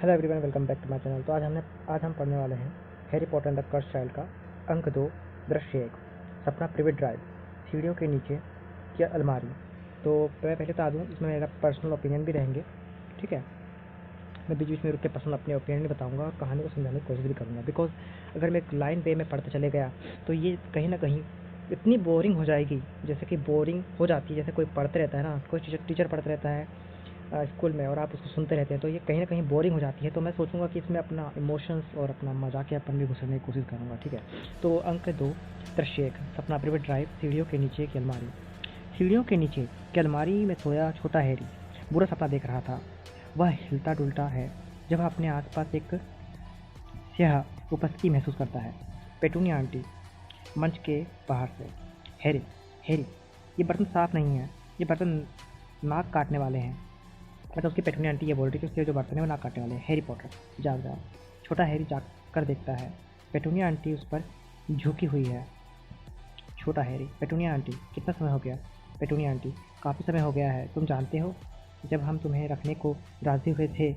Hello everyone, welcome back to my channel. तो आज हम पढ़ने वाले हैं Harry Potter and the Cursed Child का अंक 2 दृश्य 1 सपना प्राइवेट ड्राइव सीढ़ियों के नीचे की अलमारी। तो मैं पहले बता दूं, इसमें मेरा पर्सनल ओपिनियन भी रहेंगे। ठीक है, मैं बीच बीच में रुक के पर्सनल अपने ओपिनियन भी बताऊंगा और कहानी को समझाने की कोशिश भी करूंगा। बिकॉज अगर मैं एक लाइन वे में पढ़ते चले गया तो ये कहीं ना कहीं इतनी बोरिंग हो जाएगी, जैसे कि बोरिंग हो जाती है। जैसे कोई पढ़ते रहता है ना, कोई टीचर पढ़ते रहता है स्कूल में और आप उसको सुनते रहते हैं, तो ये कहीं ना कहीं बोरिंग हो जाती है। तो मैं सोचूंगा कि इसमें अपना इमोशंस और अपना मजाकियापन भी घुसने की कोशिश करूंगा। ठीक है, तो अंक 2 दृश्य 1 सपना प्राइवेट ड्राइव सीढ़ियों के नीचे की अलमारी। सीढ़ियों के नीचे की अलमारी में सोया छोटा हैरी बुरा सपना देख रहा था। वह हिलता डुलता है जब वह अपने आसपास एक स्याह उपस्थिति महसूस करता है। पेटूनिया आंटी मंच के बाहर से, हैरी हैरी ये बर्तन साफ नहीं है, ये बर्तन नाक काटने वाले हैं। मतलब उसकी पेटूनिया आंटी ये बोल रही थी कि उसके जो बर्तन है वो नाक काटने वाले हैं। हैरी पॉटर जाग जाओ। छोटा हैरी जाग कर देखता है, पेटूनिया आंटी उस पर झुकी हुई है। छोटा हैरी, पेटूनिया आंटी कितना समय हो गया? पेटूनिया आंटी, काफ़ी समय हो गया है। तुम जानते हो, जब हम तुम्हें रखने को राज़ी हुए थे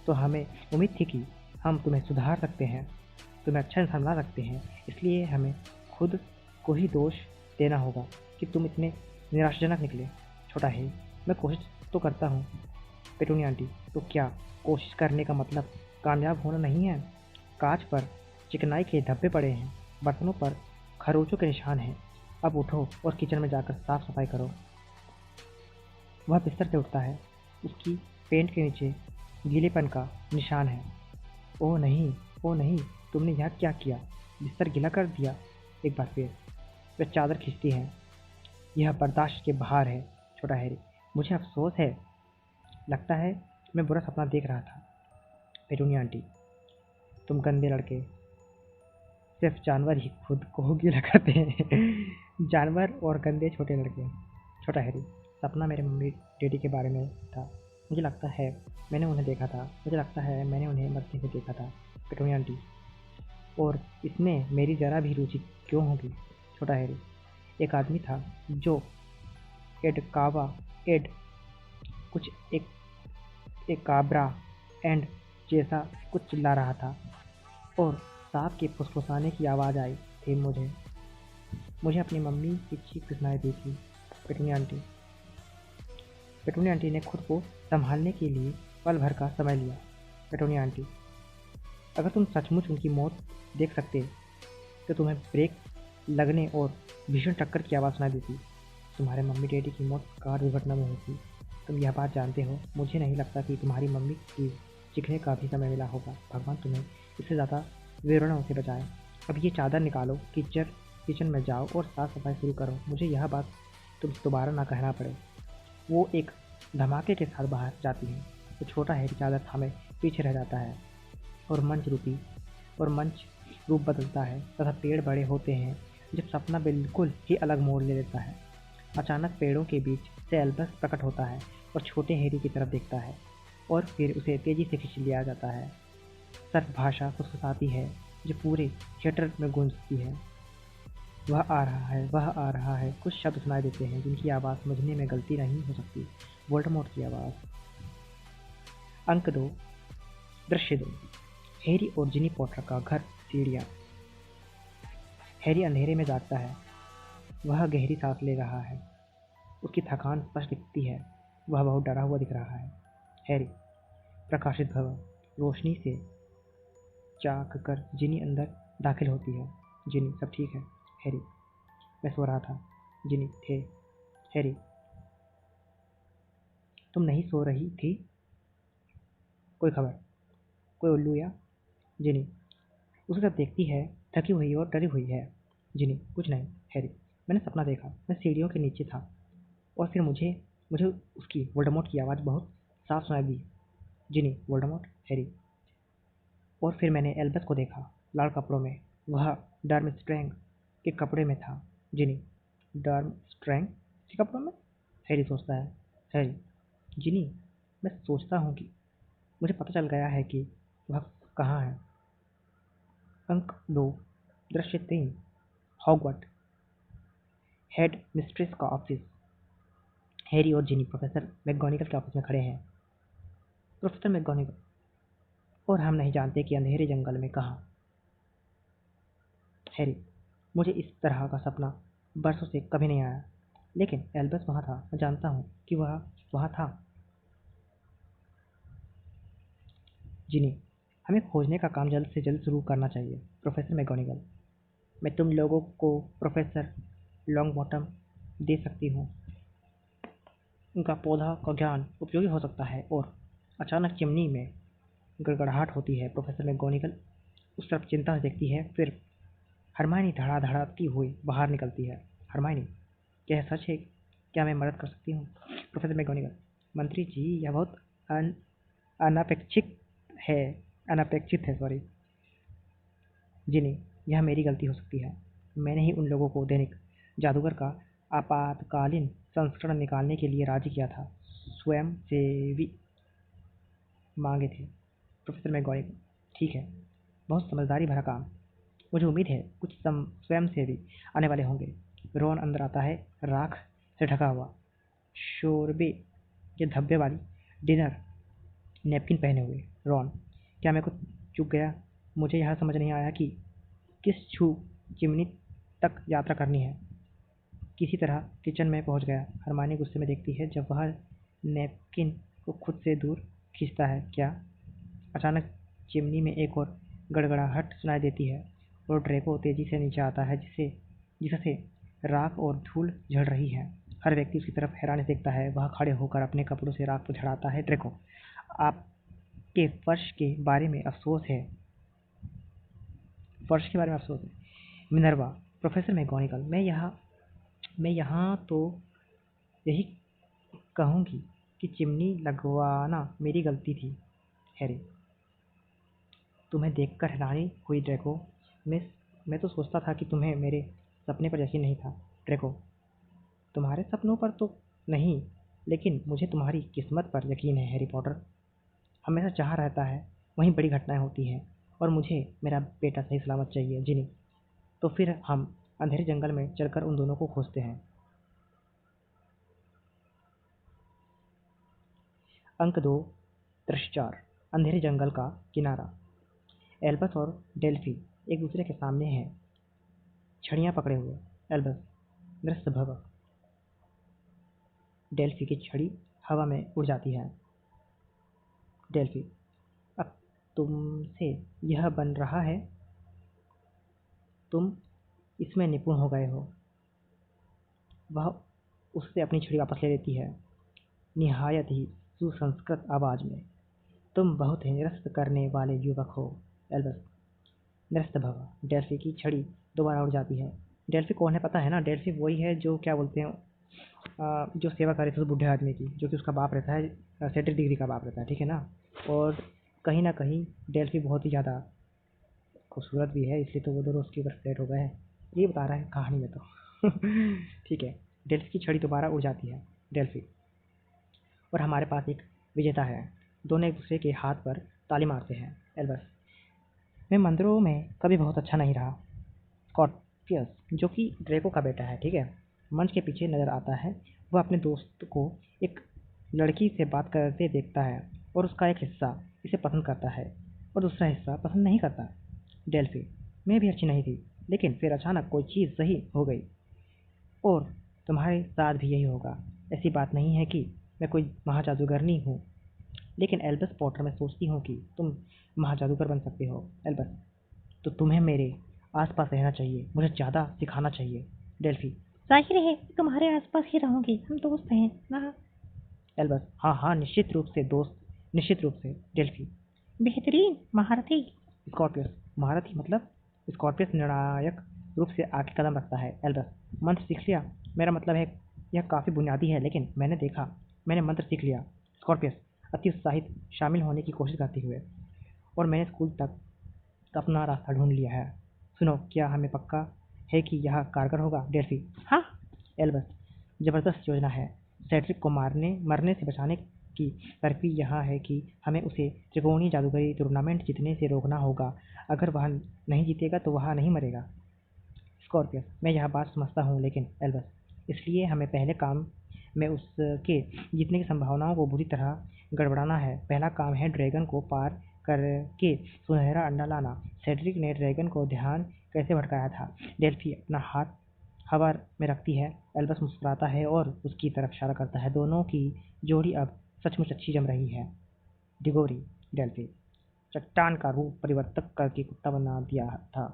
तो हमें उम्मीद थी कि हम तुम्हें सुधार सकते हैं, तुम्हें अच्छा इंसान बना सकते हैं। इसलिए हमें खुद को ही दोष देना होगा कि तुम इतने निराशाजनक निकले। छोटा हैरी, मैं कोशिश तो करता हूँ। पेटूनिया आंटी, तो क्या कोशिश करने का मतलब कामयाब होना नहीं है? कांच पर चिकनाई के धब्बे पड़े हैं, बर्तनों पर खरोंचों के निशान हैं। अब उठो और किचन में जाकर साफ सफाई करो। वह बिस्तर से उठता है, उसकी पेंट के नीचे गीलेपन का निशान है। ओह नहीं, ओह नहीं, तुमने यह क्या किया? बिस्तर गीला कर दिया। एक बार फिर वह चादर खींचती है। यह बर्दाश्त के बाहर है। छोटा हैरी, मुझे अफसोस है, लगता है मैं बुरा सपना देख रहा था। पेटूनिया आंटी, तुम गंदे लड़के, सिर्फ जानवर ही खुद को गीला करते हैं। जानवर और गंदे छोटे लड़के। छोटा हैरी, सपना मेरे मम्मी डैडी के बारे में था। मुझे लगता है मैंने उन्हें देखा था, मुझे लगता है मैंने उन्हें मरते हुए देखा था। पेटूनिया आंटी, और इसमें मेरी जरा भी रुचि क्यों होगी? छोटा हैरी, एक आदमी था जो एड कुछ एक काबरा एंड जैसा कुछ चिल्ला रहा था और सांप के फुसफुसाने की आवाज़ आई थी। मुझे अपनी मम्मी की चीख सुनाई दी थी। पेटूनिया आंटी, पेटूनिया आंटी ने खुद को संभालने के लिए पल भर का समय लिया। पेटूनिया आंटी, अगर तुम सचमुच उनकी मौत देख सकते तो तुम्हें ब्रेक लगने और भीषण टक्कर की आवाज़ सुनाई देती। तुम्हारे मम्मी डैडी की मौत कार दुर्घटना में हुई थी, तुम यह बात जानते हो। मुझे नहीं लगता कि तुम्हारी मम्मी की चीखने का भी समय मिला होगा। भगवान तुम्हें इससे ज़्यादा विवरणों से बचाए। अब ये चादर निकालो, किचन में जाओ और साफ सफाई शुरू करो। मुझे यह बात तुमसे दोबारा ना कहना पड़े। वो एक धमाके के साथ बाहर जाती है तो छोटा हैरी चादर थामे पीछे रह जाता है और मंच रूप बदलता है तथा पेड़ बड़े होते हैं जब सपना बिल्कुल ही अलग मोड़ ले लेता है। अचानक पेड़ों के बीच से एल्बस प्रकट होता है और छोटे हैरी की तरफ देखता है और फिर उसे तेजी से खींच लिया जाता है। सर्फ भाषा फुसफुसाती है जो पूरे थिएटर में गूंजती है। वह आ रहा है, वह आ रहा है। कुछ शब्द सुनाई देते हैं जिनकी आवाज़ समझने में गलती नहीं हो सकती। वोल्डेमॉर्ट की आवाज़। अंक 2 दृश्य 2 हैरी और जिनी पॉटर का घर, सीढ़ियाँ। हैरी अंधेरे में जागता है। वह गहरी सांस ले रहा है, उसकी थकान स्पष्ट दिखती है। वह बहुत डरा हुआ दिख रहा है। हैरी, प्रकाशित भवन। रोशनी से चाक कर जिनी अंदर दाखिल होती है। जिनी, सब ठीक है? हैरी, मैं सो रहा था। जिनी, थे? हैरी, तुम नहीं सो रही थी? कोई खबर? कोई उल्लू या? जिनी उसे सब देखती है, थकी हुई और डरी हुई है। जिनी, कुछ नहीं। हैरी, मैंने सपना देखा, मैं सीढ़ियों के नीचे था और फिर मुझे मुझे उसकी वोल्डेमॉर्ट की आवाज़ बहुत साफ सुनाई दी। जिनी, वोल्डेमॉर्ट? हैरी, और फिर मैंने एल्बस को देखा, लाल कपड़ों में। वह डर्मस्ट्रैंग के कपड़े में था। जिनी, डर्मस्ट्रैंग के कपड़ों में? हैरी सोचता है। हैरी, जिनी, मैं सोचता हूँ कि मुझे पता चल गया है कि वह कहाँ है। अंक 2 दृश्य 3 हॉगवर्ट, हेड मिस्ट्रेस का ऑफिस। हैरी और जिनी प्रोफेसर मैकगोनागल के ऑफिस में खड़े हैं। प्रोफेसर मैकगोनागल, और हम नहीं जानते कि अंधेरे जंगल में कहाँ। हैरी, मुझे इस तरह का सपना बरसों से कभी नहीं आया, लेकिन एल्बस वहाँ था। मैं जानता हूँ कि वह वहाँ था। जिनी, हमें खोजने का काम जल्द से जल्द शुरू करना चाहिए। प्रोफेसर मैगोनिगल, मैं तुम लोगों को प्रोफेसर लॉन्गबॉटम दे सकती हूँ। उनका पौधा का ज्ञान उपयोगी हो सकता है। और अचानक चिमनी में गड़गड़ाहट होती है। प्रोफेसर मैगोनिगल उस तरफ चिंता से देखती है। फिर हरमाइनी धड़ाधड़ाती हुई बाहर निकलती है। हरमाइनी, क्या यह सच है? क्या मैं मदद कर सकती हूँ? प्रोफेसर मैगोनिगल, मंत्री जी, यह बहुत अन, अनपेक्षित है अनपेक्षित है, सॉरी। जिन्हें यह मेरी गलती हो सकती है। मैंने ही उन लोगों को दैनिक जादूगर का आपातकालीन संस्करण निकालने के लिए राजी किया था। स्वयंसेवी मांगे थे। प्रोफेसर मैगोनिगल, ठीक है, बहुत समझदारी भरा काम। मुझे उम्मीद है कुछ स्वयंसेवी आने वाले होंगे। रोन अंदर आता है, राख से ढका हुआ, शोरबे के धब्बे वाली डिनर नैपकिन पहने हुए। रोन, क्या मैं कुछ चूक गया? मुझे यह समझ नहीं आया कि किस चिमनी तक यात्रा करनी है। किसी तरह किचन में पहुंच गया। हरमानी गुस्से में देखती है जब वह नैपकिन को खुद से दूर खींचता है। क्या? अचानक चिमनी में एक और गड़गड़ाहट सुनाई देती है और ड्रैको तेजी से नीचे आता है, जिससे राख और धूल झड़ रही है। हर व्यक्ति उसकी तरफ हैरानी से देखता है। वह खड़े होकर अपने कपड़ों से राख को झड़ाता है। ड्रैको, आपके फर्श के बारे में अफसोस है। फर्श के बारे में अफसोस है। मिनर्वा, प्रोफेसर मैगोनिगल, मैं यहाँ तो यही कहूँगी कि चिमनी लगवाना मेरी गलती थी। हैरी, तुम्हें देखकर हैरानी हुई ड्रैको। मैं मैं तो सोचता था कि तुम्हें मेरे सपने पर यकीन नहीं था। ड्रैको, तुम्हारे सपनों पर तो नहीं, लेकिन मुझे तुम्हारी किस्मत पर यकीन है। हैरी पॉटर, हमेशा जहाँ रहता है वहीं बड़ी घटनाएं होती हैं, और मुझे मेरा बेटा सही सलामत चाहिए। जिनी, तो फिर हम अंधेरे जंगल में चलकर उन दोनों को खोजते हैं। अंक 2, दृश्य 4, अंधेरे जंगल का किनारा। एल्बस और डेल्फी एक दूसरे के सामने हैं, छड़ियाँ पकड़े हुए। एल्बस, दृश्य भव। डेल्फी की छड़ी हवा में उड़ जाती है। डेल्फी, अब तुमसे यह बन रहा है, तुम इसमें निपुण हो गए हो। वह उससे अपनी छड़ी वापस ले लेती है, निहायत ही सुसंस्कृत आवाज में। तुम बहुत ही निरस्त करने वाले युवक हो। एल्बस, निरस्त भव। डेल्फी की छड़ी दोबारा उड़ जाती है। डेल्फी कौन है पता है ना? डेल्फी वही है जो क्या बोलते हैं, जो सेवा करे थे उस बूढ़े आदमी की, जो कि उसका बाप रहता है, सेड्रिक डिग्री का बाप रहता है, ठीक है ना? और कहीं ना कहीं डेल्फी बहुत ही ज़्यादा खूबसूरत भी है, इसलिए तो वो दोनों उसके ऊपर फ्लैट हो गए हैं। ये बता रहा है कहानी में तो। ठीक है। डेल्फी की छड़ी दोबारा उड़ जाती है। डेल्फी, और हमारे पास एक विजेता है। दोनों एक दूसरे के हाथ पर ताली मारते हैं। एल्बस, मैं मंदिरों में कभी बहुत अच्छा नहीं रहा। स्कॉर्पियस, जो कि ड्रेको का बेटा है, ठीक है, मंच के पीछे नजर आता है। वह अपने दोस्त को एक लड़की से बात करते देखता है, और उसका एक हिस्सा इसे पसंद करता है और दूसरा हिस्सा पसंद नहीं करता। डेल्फी, मैं भी अच्छी नहीं थी, लेकिन फिर अचानक कोई चीज़ सही हो गई, और तुम्हारे साथ भी यही होगा। ऐसी बात नहीं है कि मैं कोई महाजादूगरनी हूँ, लेकिन एल्बस पॉटर, मैं सोचती हूँ कि तुम महाजादूगर बन सकते हो। एल्बस, तो तुम्हें मेरे आसपास रहना चाहिए, मुझे ज़्यादा सिखाना चाहिए। डेल्फी, जाहिर है तुम्हारे आसपास ही रहूंगी, हम दोस्त हैं ना? एल्बस, हाँ हाँ, निश्चित रूप से दोस्त, निश्चित रूप से। डेल्फी, बेहतरीन महारथी। स्कॉर्पियस, महारथी मतलब? स्कॉर्पियस निर्णायक रूप से आगे कदम रखता है। एल्बस, मंत्र सीख लिया? मेरा मतलब है यह काफ़ी बुनियादी है, लेकिन मैंने मंत्र सीख लिया। स्कॉर्पियस, अति उत्साहित, शामिल होने की कोशिश करते हुए, और मैंने स्कूल तक अपना रास्ता ढूंढ लिया है। सुनो, क्या हमें पक्का है कि यह कारगर होगा? डेल्फी, हाँ। एल्बस, जबरदस्त योजना है। सेड्रिक को मरने से बचाने की तरकीब यह है कि हमें उसे त्रिकोणीय जादूगरी टूर्नामेंट जीतने से रोकना होगा। अगर वह नहीं जीतेगा तो वह नहीं मरेगा। स्कॉर्पियस, मैं यह बात समझता हूँ, लेकिन एल्बस, इसलिए हमें पहले काम में उसके जीतने की संभावनाओं को बुरी तरह गड़बड़ाना है। पहला काम है ड्रैगन को पार करके सुनहरा अंडा लाना। सेड्रिक ने ड्रैगन को ध्यान कैसे भटकाया था। डेल्फी अपना हाथ हवा में रखती है। एल्बस मुस्कुराता है और उसकी तरफ इशारा करता है। दोनों की जोड़ी अब सचमुच अच्छी जम रही है। डिगोरी डेल्फी चट्टान का रूप परिवर्तन करके कुत्ता बना दिया था।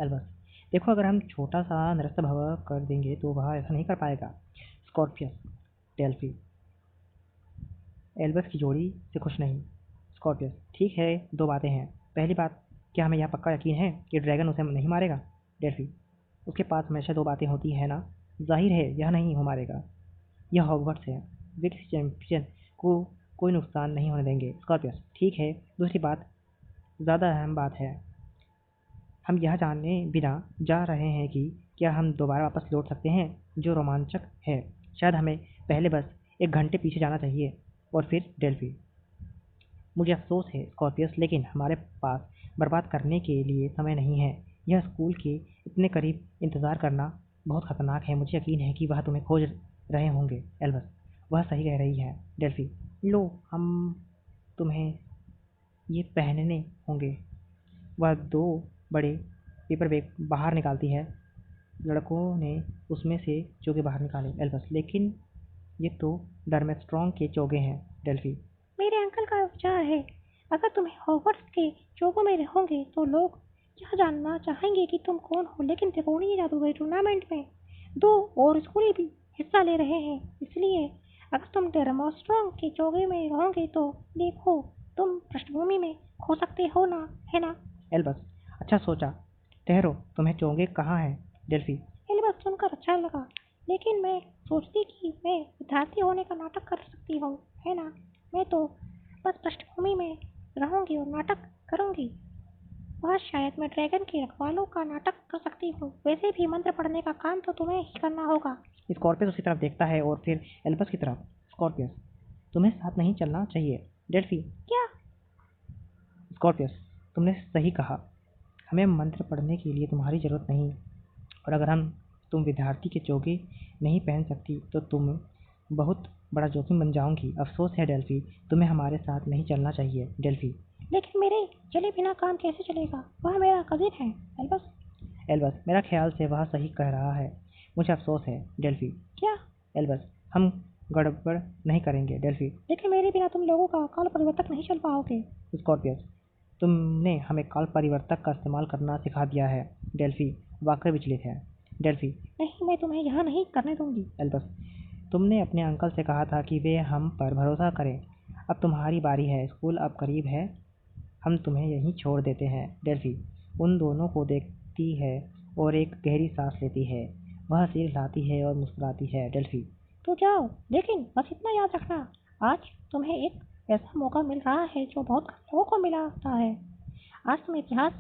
एल्बस देखो, अगर हम छोटा सा नृत्य भव कर देंगे तो वह ऐसा नहीं कर पाएगा। स्कॉर्पियस डेल्फी एल्बस की जोड़ी से खुश नहीं। स्कॉर्पियस ठीक है, दो बातें हैं। पहली बात, क्या हमें यह पक्का यकीन है कि ड्रैगन उसे नहीं मारेगा। डेल्फी उसके पास हमेशा दो बातें होती है ना। जाहिर है यह नहीं हो मारेगा। यह हॉगवर्ट्स है, वे किसी चैंपियन को कोई नुकसान नहीं होने देंगे। स्कॉर्पियस ठीक है, दूसरी बात ज़्यादा अहम बात है। हम यह जानने बिना जा रहे हैं कि क्या हम दोबारा वापस लौट सकते हैं, जो रोमांचक है। शायद हमें पहले बस एक घंटे पीछे जाना चाहिए और फिर डेल्फी। मुझे अफसोस है स्कॉर्पियस, लेकिन हमारे पास बर्बाद करने के लिए समय नहीं है। यह स्कूल के इतने करीब इंतज़ार करना बहुत खतरनाक है। मुझे यकीन है कि वह तुम्हें खोज रहे होंगे। एल्बस वह सही कह रही है। डेल्फी लो, हम तुम्हें ये पहनने होंगे। वह दो बड़े पेपर बैग बाहर निकालती है। लड़कों ने उसमें से चोगे बाहर निकाले। एल्बस लेकिन ये तो डर्मेस्ट्रॉन्ग के चोगे हैं। डेल्फी मेरे अंकल का विचार है, अगर तुम्हें हॉगवर्ट्स के चोगों में रहोगे तो लोग यह जानना चाहेंगे कि तुम कौन हो। लेकिन त्रिकोणीय जादूगरी टूर्नामेंट में दो और स्कूल भी हिस्सा ले रहे हैं, इसलिए अगर तुम डर्मेस्ट्रॉन्ग के चोगे में रहोगे तो देखो, तुम पृष्ठभूमि में खो सकते हो ना, है ना। एल्बस अच्छा सोचा। ठहरो, तुम्हें चोगे कहाँ हैं। डेल्फी एल्बस सुनकर अच्छा लगा, लेकिन मैं सोचती कि मैं विद्यार्थी होने का नाटक कर सकती हूँ, है ना। मैं तो बस पृष्ठभूमि में रहूंगी और नाटक करूंगी। वह शायद मैं ड्रैगन के रखवालों का नाटक कर सकती हूँ। वैसे भी मंत्र पढ़ने का काम तो तुम्हें ही करना होगा। स्कॉर्पियस उसकी तरफ देखता है और फिर एल्बस की तरफ। स्कॉर्पियस तुम्हें साथ नहीं चलना चाहिए। डेल्फी क्या। स्कॉर्पियस तुमने सही कहा, हमें मंत्र पढ़ने के लिए तुम्हारी जरूरत नहीं। और अगर तुम विद्यार्थी के चोगे नहीं पहन सकती तो तुम बहुत बड़ा जोखिम बन जाओगी। अफसोस है डेल्फी, तुम्हें हमारे साथ नहीं चलना चाहिए। डेल्फी लेकिन मेरे चले बिना काम कैसे चलेगा, वह मेरा कजिन है। एल्बस एल्बस मेरा ख्याल से वह सही कह रहा है, मुझे अफसोस है। डेल्फी क्या। एल्बस हम गड़बड़ नहीं करेंगे। डेल्फी लेकिन मेरे बिना तुम लोगों का काल परिवर्तक नहीं चल पाओगे। स्कॉर्पियस तुमने हमें काल परिवर्तक का इस्तेमाल करना सिखा दिया है। डेल्फी वाकई विचलित है। डेल्फी नहीं, मैं तुम्हें यहाँ नहीं करने दूंगी। एल्बस तुमने अपने अंकल से कहा था कि वे हम पर भरोसा करें। अब तुम्हारी बारी है, स्कूल अब करीब है, हम तुम्हें यहीं छोड़ देते हैं। डेल्फी उन दोनों को देखती है और एक गहरी सांस लेती है। वह सिर हिलाती है और मुस्कुराती है। डेल्फी तो जाओ, लेकिन बस इतना याद रखना, आज तुम्हें एक ऐसा मौका मिल रहा है जो बहुत कम लोगों को मिलता है। आज तुम्हें इतिहास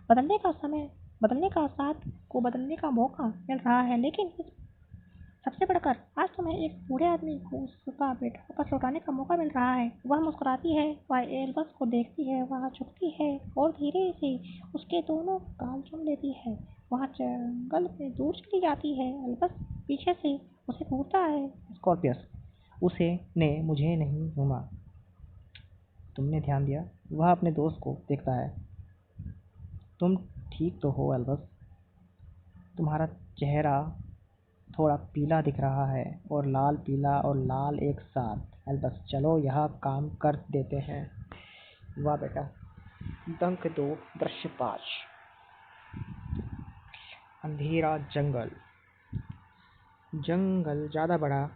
बदलने का समय, बदलने का साथ को बदलने का मौका मिल रहा है, लेकिन इस सबसे बढ़कर आज तुम्हें एक बूढ़े आदमी को उसका बेटा वापस लौटाने का मौका मिल रहा है। वह मुस्कुराती है, वह एल्बस को देखती है, वह झुकती है और धीरे से उसके दोनों गाल चूम लेती है। वह जंगल में दूर चली जाती है। एल्बस पीछे से उसे घूरता है। स्कॉर्पियस उसे ने मुझे नहीं घूमा, तुमने ध्यान दिया। वह अपने दोस्त को देखता है। तुम ठीक तो हो एल्बस, तुम्हारा चेहरा थोड़ा पीला दिख रहा है, और लाल, पीला और लाल एक साथ। एल्बस चलो यह काम कर देते हैं। वाह बेटा। अंक 2 दृश्य 5। अंधेरा जंगल। जंगल ज़्यादा बड़ा,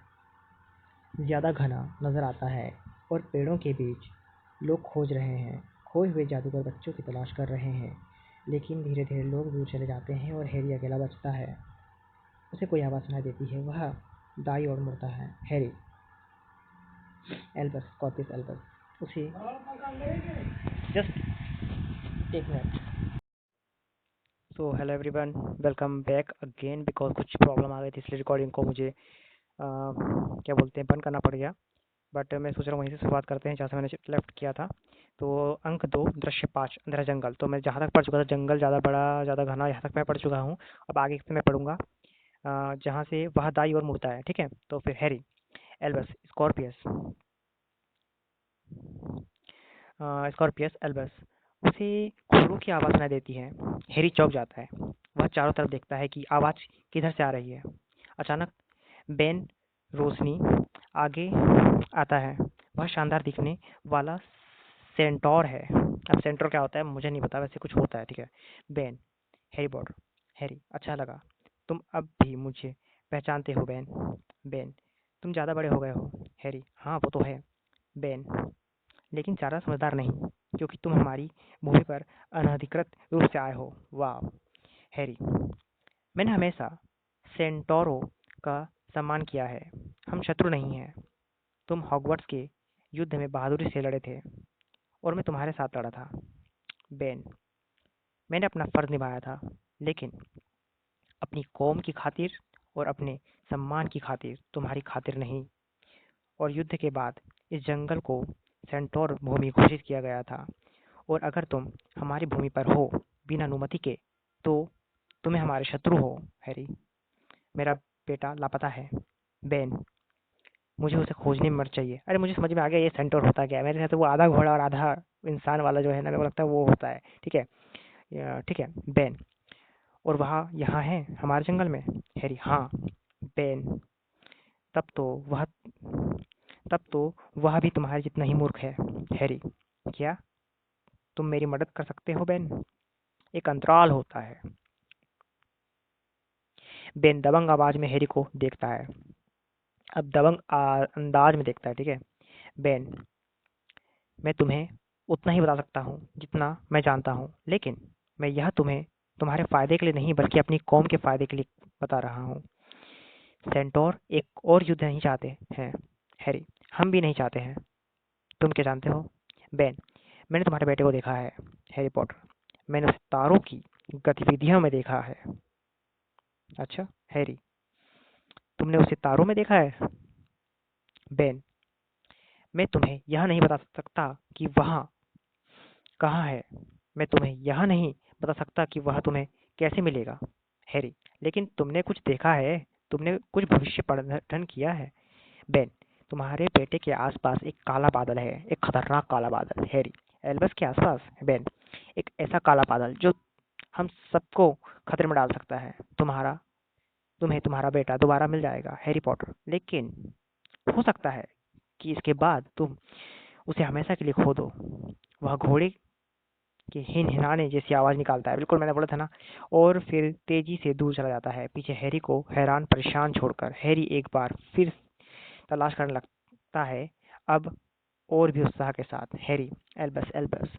ज़्यादा घना नज़र आता है और पेड़ों के बीच लोग खोज रहे हैं। खोए हुए जादूगर बच्चों की तलाश कर रहे हैं, लेकिन धीरे धीरे लोग दूर चले जाते हैं और हैरी अकेला बचता है। उसे कोई आवाज़ सुनाई देती है, वह दाईं ओर मुड़ता है। हैरी। एल्बस स्कॉर्पियस एल्बस उसे जस्ट एक minute. So hello everyone, welcome back again. Because कुछ प्रॉब्लम आ गई थी, इसलिए रिकॉर्डिंग को मुझे क्या बोलते हैं बंद करना पड़ गया। बट मैं सोच रहा हूँ वहीं से शुरुआत करते हैं जहाँ से मैंने लेफ्ट किया था। तो अंक 2 दृश्य 5 अंधेरा जंगल। तो मैं जहाँ तक पढ़ चुका था, जंगल ज़्यादा बड़ा, ज़्यादा घना, यहाँ तक मैं पढ़ चुका हूँ। अब आगे से मैं पढ़ूंगा जहाँ से वह दाई ओर मुड़ता है। ठीक है, तो फिर Harry, Albus, Scorpius. Scorpius Albus उसे घोड़ों की आवाज़ सुनाई देती है। हैरी चौंक जाता है। वह चारों तरफ देखता है कि आवाज़ किधर से आ रही है। अचानक बेन रोशनी आगे आता है। वह शानदार दिखने वाला सेंटोर है। अब सेंटोर क्या होता है मुझे नहीं पता, वैसे कुछ होता है, ठीक है। बेन, हैरी पॉटर, हैरी, अच्छा लगा। तुम अब भी मुझे पहचानते हो बेन। बेन, तुम ज़्यादा बड़े हो गए हो। हैरी, हाँ वो तो है। बेन, लेकिन ज़्यादा समझदार नहीं, क्योंकि तुम हमारी भूमि पर अनधिकृत रूप से आए हो। वाह! हैरी, मैंने हमेशा सेंटोरो का सम्मान किया है। हम शत्रु नहीं हैं। तुम हॉगवर्ट्स के युद्ध में बहादुरी से लड़े थे और मैं तुम्हारे साथ लड़ा था। बेन, मैंने अपना फर्ज निभाया था, लेकिन अपनी कौम की खातिर और अपने सम्मान की खातिर, तुम्हारी खातिर नहीं। और युद्ध के बाद इस जंगल को सेंटोर भूमि घोषित किया गया था, और अगर तुम हमारी भूमि पर हो बिना अनुमति के, तो तुम्हें हमारे शत्रु हो। हैरी, मेरा बेटा लापता है। बेन, मुझे उसे खोजने में मर चाहिए। अरे मुझे समझ में आ गया ये सेंटोर होता क्या है। मेरे साथ वो आधा घोड़ा और आधा इंसान वाला जो है ना, मेरे को लगता है वो होता है। ठीक है, ठीक है। बेन, और वहाँ यहाँ है हमारे जंगल में। हैरी, हाँ। बेन, तब तो वह तब तो वह भी तुम्हारे जितना ही मूर्ख है। हैरी, क्या तुम मेरी मदद कर सकते हो बेन? एक अंतराल होता है। बेन दबंग आवाज में हैरी को देखता है। अब दबंग अंदाज में देखता है, ठीक है। बेन, मैं तुम्हें उतना ही बता सकता हूँ जितना मैं जानता हूँ, लेकिन मैं यह तुम्हें तुम्हारे फायदे के लिए नहीं बल्कि अपनी कौम के फायदे के लिए बता रहा हूँ। सेंटोर एक और युद्ध नहीं चाहते हैं। हैरी, हम भी नहीं चाहते हैं। तुम क्या जानते हो? बेन, मैंने तुम्हारे बेटे को देखा है। हैरी पॉटर, मैंने उसे तारों की गतिविधियों में देखा है। अच्छा। हैरी, तुमने उसे तारों में देखा है? बेन, मैं तुम्हें यह नहीं बता सकता कि वहाँ कहाँ है। मैं तुम्हें यह नहीं बता सकता कि वह तुम्हें कैसे मिलेगा। हैरी, लेकिन तुमने कुछ देखा है, तुमने कुछ भविष्य पठन किया है। बेन, तुम्हारे बेटे के आसपास एक काला बादल है, एक खतरनाक काला बादल। हैरी, एल्बस के आसपास? बेन, एक ऐसा काला बादल जो हम सबको खतरे में डाल सकता है। तुम्हें तुम्हारा बेटा दोबारा मिल जाएगा हैरी पॉटर, लेकिन हो सकता है कि इसके बाद तुम उसे हमेशा के लिए खो दो। वह घोड़े के हिनहिनाने जैसी आवाज निकालता है, बिल्कुल मैंने बोला था ना, और फिर तेजी से दूर चला जाता है, पीछे हैरी को हैरान परेशान छोड़कर। हैरी एक बार फिर तलाश करने लगता है, अब और भी उत्साह के साथ। Harry, Albus, Albus.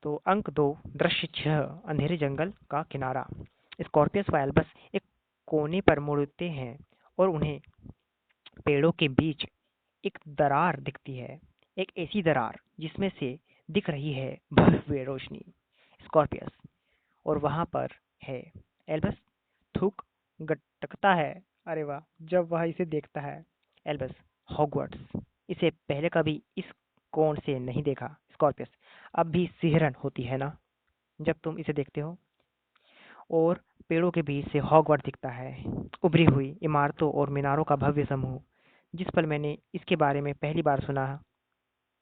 तो अंक 2, दृश्य 6, अंधेरे जंगल का किनारा। स्कॉर्पियस व एल्बस एक कोने पर मुड़ते हैं और उन्हें पेड़ों के बीच एक दरार दिखती है, एक ऐसी दरार जिसमें से दिख रही है भव्य रोशनी। स्कॉर्पियस, और वहां पर है। एल्बस थूक गटकता है। अरे वाह, जब वह इसे देखता है। एल्बस, हॉगवर्ट्स, इसे पहले कभी इस कोण से नहीं देखा। स्कॉर्पियस, अब भी सिहरन होती है ना जब तुम इसे देखते हो? और पेड़ों के बीच से हॉगवर्ट्स दिखता है, उभरी हुई इमारतों और मीनारों का भव्य समूह। जिस पल मैंने इसके बारे में पहली बार सुना,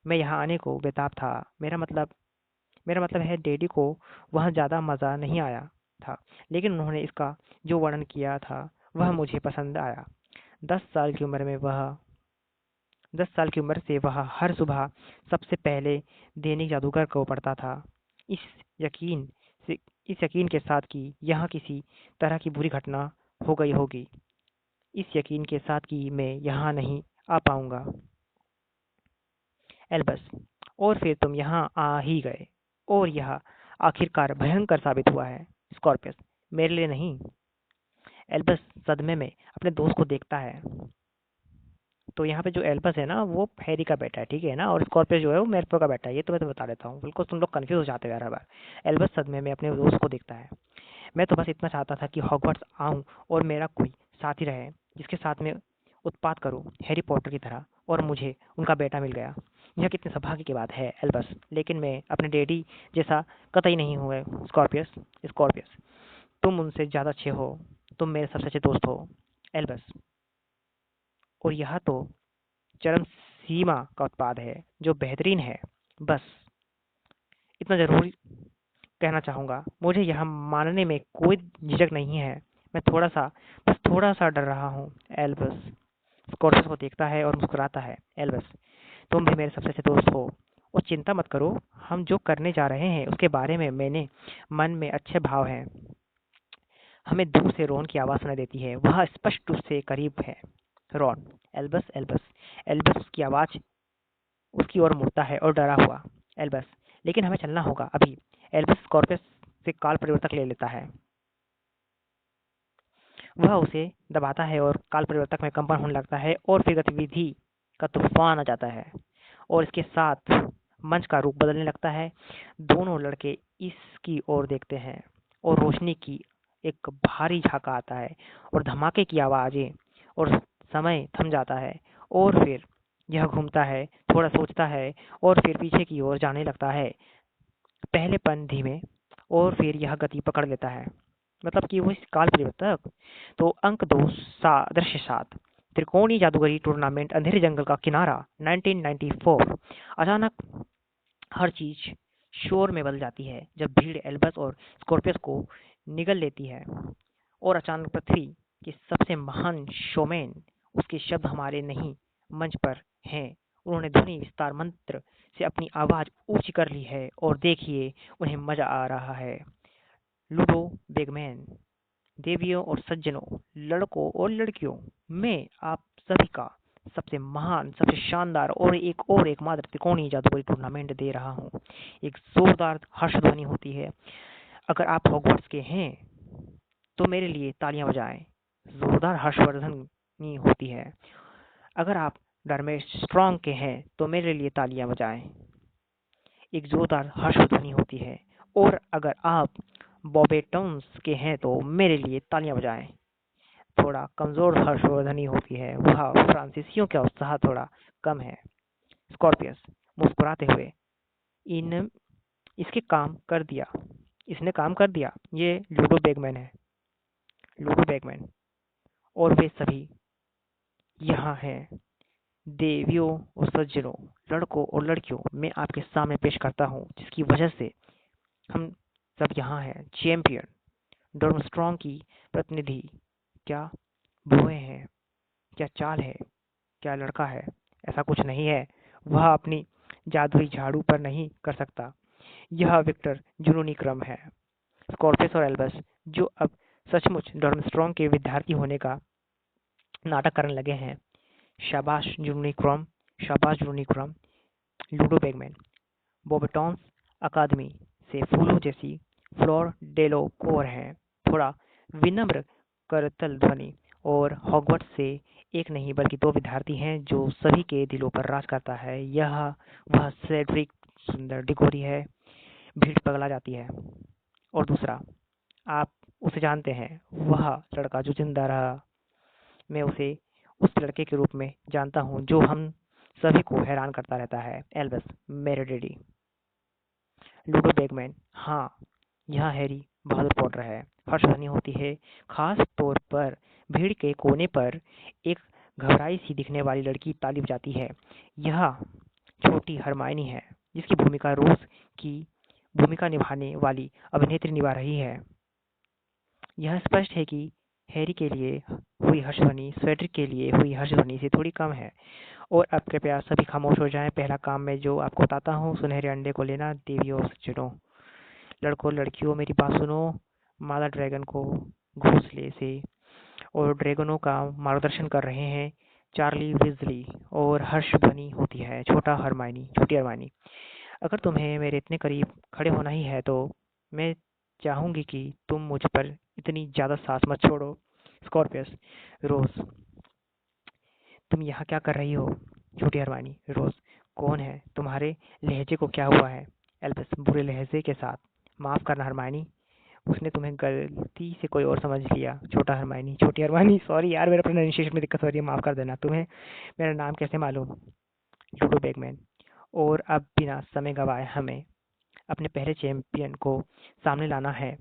मैं यहाँ आने को बेताब था। मेरा मतलब है डैडी को वहाँ ज़्यादा मज़ा नहीं आया था, लेकिन उन्होंने इसका जो वर्णन किया था वह मुझे पसंद आया। 10 साल की उम्र में वह 10 साल की उम्र से वह हर सुबह सबसे पहले दैनिक जादूगर को पढ़ता था। इस यकीन इस यकीन के साथ कि यहाँ किसी तरह की बुरी घटना हो गई होगी। इस यकीन के साथ कि मैं यहाँ नहीं आ पाऊंगा। एल्बस, और फिर तुम यहाँ आ ही गए, और यह आखिरकार भयंकर साबित हुआ है। स्कॉर्पियस, मेरे लिए नहीं। एल्बस सदमे में अपने दोस्त को देखता है। तो यहाँ पे जो एल्बस है ना वो हैरी का बेटा है, ठीक है ना, और स्कॉर्पियस जो है वो मेरपो का बेटा है। ये तो मैं तो बता देता हूँ, बिल्कुल तुम लोग कंफ्यूज हो जाते हो यार हर बार। एल्बस सदमे में अपने दोस्त को देखता है। मैं तो बस इतना चाहता था कि हॉगवर्ट्स आऊं और मेरा कोई साथी रहे जिसके साथ में उत्पात करूं हैरी पॉटर की तरह, और मुझे उनका बेटा मिल गया। यह कितने सौभाग्य की बात है एल्बस, लेकिन मैं अपने डैडी जैसा कतई नहीं हुए। स्कॉर्पियस, स्कॉर्पियस, तुम उनसे ज़्यादा अच्छे हो। तुम मेरे सबसे अच्छे दोस्त हो। एल्बस, और यह तो चरम सीमा का उत्पाद है जो बेहतरीन है। बस इतना ज़रूर कहना चाहूँगा, मुझे यह मानने में कोई झिझक नहीं है, मैं थोड़ा-सा, बस थोड़ा-सा डर रहा हूँ। एल्बस स्कॉर्पियस को देखता है और मुस्कुराता है। एल्बस, तुम भी मेरे सबसे अच्छे दोस्त हो और चिंता मत करो, हम जो करने जा रहे हैं उसके बारे में मेरे मन में अच्छे भाव हैं। हमें दूर से रॉन की आवाज़ सुनाई देती है, वह स्पष्ट रूप से करीब है। रॉन, एल्बस, एल्बस, एल्बस उसकी आवाज़ उसकी ओर मुड़ता है और डरा हुआ। एल्बस, लेकिन हमें चलना होगा अभी। एल्बस स्कॉर्पियस से काल परिवर्तक ले लेता है। वह उसे दबाता है और काल परिवर्तक में कंपन होने लगता है और फिर गतिविधि का तूफान आ जाता है और इसके साथ मंच का रूप बदलने लगता है। दोनों लड़के इसकी ओर देखते हैं और रोशनी की एक भारी झाका आता है और धमाके की आवाजें और समय थम जाता है और फिर यह घूमता है, थोड़ा सोचता है और फिर पीछे की ओर जाने लगता है। पहले पन धीमे और फिर यह गति पकड़ लेता है, मतलब कि वो इस काल परिवर्तक। तो अंक 2 दृश्य 7 त्रिकोणीय जादूगरी टूर्नामेंट अंधेरे जंगल का किनारा 1994। अचानक हर चीज शोर में बदल जाती है जब भीड़ एल्बस और स्कॉर्पियस को निगल लेती है और अचानक पृथ्वी के सबसे महान शोमैन, उसके शब्द हमारे नहीं मंच पर हैं। उन्होंने ध्वनि विस्तार मंत्र से अपनी आवाज ऊंची कर ली है और देखिए उन्हें मजा आ रहा है। लूडो बेगमैन, देवियों और सज्जनों, लड़कों और लड़कियों, मैं आप सभी का सबसे महान, सबसे शानदार और एकमात्र त्रिकोणीय जादूगरी टूर्नामेंट दे रहा हूँ। एक जोरदार हर्षध्वनि होती है। अगर आप हॉगवर्ट्स के हैं तो मेरे लिए तालियां बजाएं। जोरदार हर्षवर्धनी होती है। अगर आप डरमेश स्ट्रॉन्ग के हैं तो मेरे लिए तालियां बजाएं। एक जोरदार हर्षध्वनि होती है। और अगर आप बॉबेटन्स के हैं तो मेरे लिए तालियां बजाएं। थोड़ा कमजोर हर्षवर्धनी होती है। वह फ्रांसीसियों का उत्साह थोड़ा कम है। स्कॉर्पियस मुस्कुराते हुए, इन इसके काम कर दिया इसने काम कर दिया। ये लूडो बैगमैन है। लूडो बैगमैन और वे सभी यहाँ हैं। देवियों और सज्जनों, लड़कों और लड़कियों, मैं आपके सामने पेश करता हूँ जिसकी वजह से हम सब यहाँ हैं। चैंपियन डर्मस्ट्रॉन्ग की प्रतिनिधि। क्या भुए हैं? क्या चाल है? क्या लड़का है? ऐसा कुछ नहीं है। वह अपनी जादुई झाड़ू पर नहीं कर सकता। यह विक्टर जुनूनी क्रम है। स्कॉर्पियस और एल्बस, जो अब सचमुच डर्मस्ट्रॉन्ग के विद्यार्थी होने का नाटक करने लगे हैं। शाबाश जुनूनी क्रम, शाबाश जुनूनी क्रम। लूडो बैगमैन, बॉबेटॉन्स अकादमी से फूलों जैसी फ्लोर डेलो कोर हैं। थोड़ा विनम्र करतल ध्वनि। और हॉगवर्ट्स से एक नहीं बल्कि दो विद्यार्थी हैं जो सभी के दिलों पर राज करता है। यह वह सेड्रिक सुंदर डिगोरी है। भीड़ पगला जाती है। और दूसरा, आप उसे जानते हैं, वह लड़का जो जिंदा रहा। मैं उसे उस लड़के के रूप में जानता हूँ जो हम सभी को हैरान करता रहता है। एल्बस, मेरे डैडी। लूडो बैगमैन, हाँ, यह हैरी बहादुर पॉटर है। हर्षध्वनि होती है, खास तौर पर भीड़ के कोने पर एक घबराई सी दिखने वाली लड़की ताली बजाती है। यह छोटी हरमाइनी है, जिसकी भूमिका रोज की भूमिका निभाने वाली अभिनेत्री निभा रही है। यह स्पष्ट है कि हैरी के लिए हुई हर्षध्वनि सेड्रिक के लिए हुई हर्षध्वनि से थोड़ी कम है। और अब कृपया सभी खामोश हो जाएं। पहला काम मैं जो आपको बताता हूँ, सुनहरे अंडे को लेना। देवियों और सज्जनों, लड़कों लड़कियों, मेरी बात सुनो। मादा ड्रैगन को घोंसले से और ड्रैगनों का मार्गदर्शन कर रहे हैं चार्ली विजली। और हर्षध्वनि होती है, छोटी हरमाइनी। अगर तुम्हें मेरे इतने करीब खड़े होना ही है तो मैं चाहूंगी कि तुम मुझ पर इतनी ज्यादा सांस मत छोड़ो। स्कॉर्पियस, रोज, तुम यहाँ क्या कर रही हो? छोटी हरमाइनी, रोज, कौन है? तुम्हारे लहजे को क्या हुआ है? एल्बस बुरे लहजे के साथ, माफ करना हरमाइनी, उसने तुम्हें गलती से कोई और समझ लिया। छोटी हरमाइनी, सॉरी यार, मेरे प्रोनाउंसिएशन में दिक्कत हो रही है, माफ कर देना। तुम्हें मेरा नाम कैसे मालूम? लूडो बैगमैन, और अब बिना समय गवाए हमें अपने पहले चैंपियन को सामने लाना है,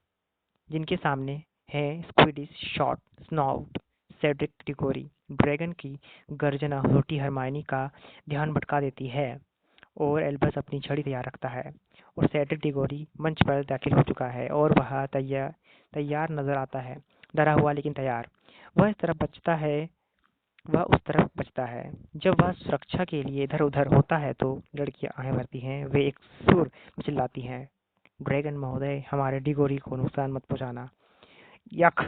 जिनके सामने है स्क्विडिश शॉर्ट स्नॉउट सेड्रिक डिगोरी। ड्रैगन की गर्जना छोटी हरमाइनी का ध्यान भटका देती है और एल्बस अपनी छड़ी तैयार रखता है और सेड्रिक डिगोरी मंच पर दाखिल हो चुका है और वह तैयार नजर आता है, डरा हुआ लेकिन तैयार। वह इस तरफ बचता है, वह उस तरफ बचता है। जब वह सुरक्षा के लिए इधर-उधर होता है तो लड़कियां आंखें भरती हैं। वे एक सुर में चिल्लाती हैं, ड्रैगन महोदय, हमारे डिगोरी को नुकसान मत पहुंचाना। यक,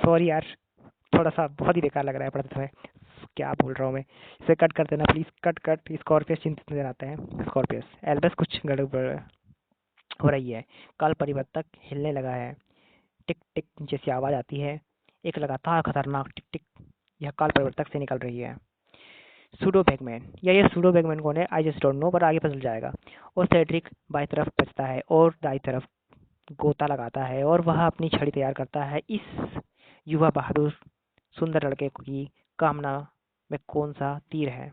सॉरी यार, थोड़ा-सा बहुत ही बेकार लग रहा है पढ़ते समय। क्या बोल रहा हूँ मैं? इसे कट कर देना प्लीज़, कट। स्कॉर्पियस चिंतित नज़र आता है। स्कॉर्पियस, एल्बस कुछ गड़बड़ हो रही है। काल परिवर्तक हिलने लगा है। टिक-टिक जैसी आवाज़ आती है। एक लगातार खतरनाक टिक-टिक यह काल परिवर्तक से निकल रही है। सूडो बैगमैन, या ये सूडो बैगमैन कौन है? आई जस्ट डोंट नो, पर आगे पता चल जाएगा। और सेड्रिक बाईं तरफ बचता है और दाईं तरफ गोता लगाता है और वह अपनी छड़ी तैयार करता है। इस युवा बहादुर सुंदर लड़के की कामना में कौन सा तीर है?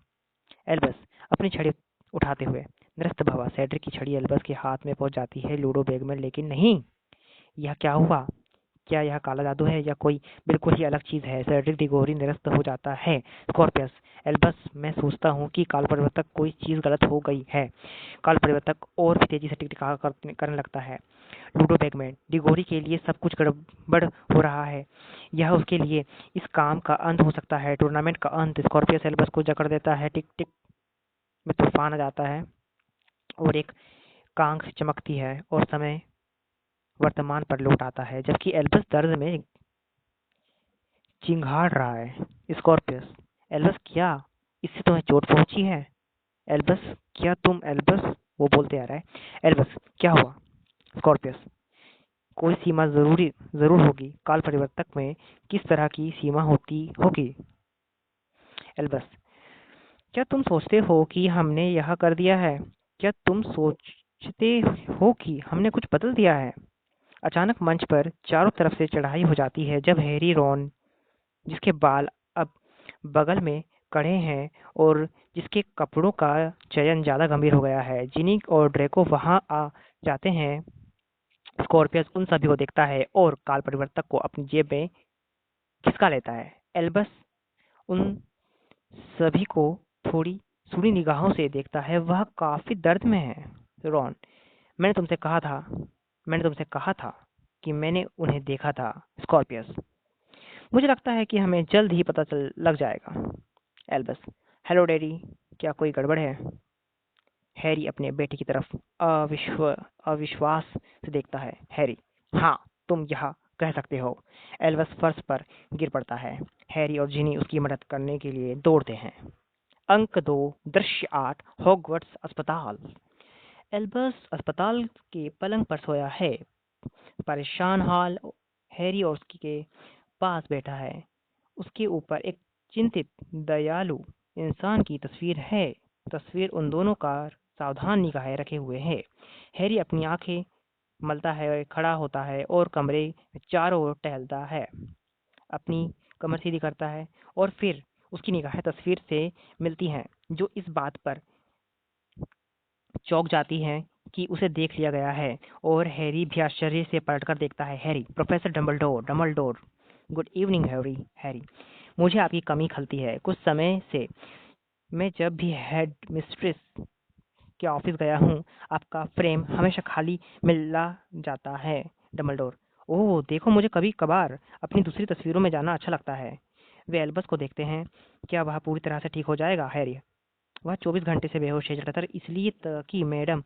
एल्बस अपनी छड़ी उठाते हुए निरस्त भवा। सेड्रिक की छड़ी एल्बस के हाथ में पहुंच जाती है। लूडो बैगमैन, लेकिन नहीं, यह क्या हुआ? क्या यह काला जादू है या कोई बिल्कुल ही अलग चीज है? सेड्रिक डिगोरी निरस्त हो जाता है। स्कॉर्पियस, एल्बस, मैं सोचता हूँ कि काल परिवर्तक कोई चीज गलत हो गई है। काल परिवर्तक और भी तेजी से टिकटिका करने लगता है। लूडो बैगमैन, डिगोरी के लिए सब कुछ गड़बड़ हो रहा है। यह उसके लिए इस काम का अंत हो सकता है, टूर्नामेंट का अंत। स्कॉर्पियस एल्बस को जकड़ देता है। टिक टिक में तूफान आ जाता है और एक कांख चमकती है और समय वर्तमान पर लौट आता है, जबकि एल्बस दर्द में चिंघाड़ रहा है। स्कॉर्पियस, एल्बस, क्या इससे तुम्हें चोट पहुंची है? एल्बस, क्या तुम एल्बस? वो बोलते आ रहा है। एल्बस, क्या हुआ? स्कॉर्पियस, कोई सीमा जरूर होगी। काल परिवर्तक में किस तरह की सीमा होती होगी? एल्बस, क्या तुम सोचते हो कि हमने यह कर दिया है? क्या तुम सोचते हो कि हमने कुछ बदल दिया है? अचानक मंच पर चारों तरफ से चढ़ाई हो जाती है जब हैरी, रॉन, जिसके बाल अब बगल में कड़े हैं और जिसके कपड़ों का चयन ज्यादा गंभीर हो गया है, जिनी और ड्रेको वहां आ जाते हैं। स्कॉर्पियस उन सभी को देखता है और काल परिवर्तक को अपनी जेब में खिसका लेता है। एल्बस उन सभी को थोड़ी सूड़ी निगाहों से देखता है। वह काफी दर्द में है। रॉन, मैंने तुमसे कहा था मैंने तुमसे कहा था कि मैंने उन्हें देखा था। स्कॉर्पियस, मुझे लगता है कि हमें जल्द ही पता चल लग जाएगा। एल्बस, हेलो डैडी, क्या कोई गड़बड़ है? हैरी अपने बेटे की तरफ अविश्वास से देखता है। हैरी, हाँ, तुम यह कह सकते हो। एल्बस फर्श पर गिर पड़ता है। हैरी और जिनी उसकी मदद करने के लिए दौड़ते हैं। अंक 2, दृश्य 8, हॉगवर्ट्स अस्पताल। एल्बस अस्पताल के पलंग पर सोया है, परेशान हाल। हैरी और उसके पास बैठा है। उसके ऊपर एक चिंतित, दयालु इंसान की तस्वीर है। तस्वीर उन दोनों का सावधान निगाहें रखे हुए है। हैरी अपनी आंखें मलता है, खड़ा होता है और कमरे में चारों ओर टहलता है। अपनी कमर सीधी करता है और फिर उसकी निगाहें तस्वीर से मिलती हैं, जो इस बात पर चौंक जाती हैं कि उसे देख लिया गया है। और हैरी भी आश्चर्य से पलटकर देखता है। Harry, professor Dumbledore, Dumbledore, good evening Harry. Harry, मुझे आपकी कमी खलती है। कुछ समय से मैं जब भी हेड मिस्ट्रेस के ऑफिस गया हूँ, आपका फ्रेम हमेशा खाली मिला जाता है। डंबलडोर, ओह देखो, मुझे कभी कभार अपनी दूसरी तस्वीरों में जाना अच्छा लगता है। वे एल्बस को देखते हैं। क्या वह पूरी तरह से ठीक हो जाएगा? हैरी, वह 24 घंटे से बेहोश है, लगातार इसलिए कि मैडम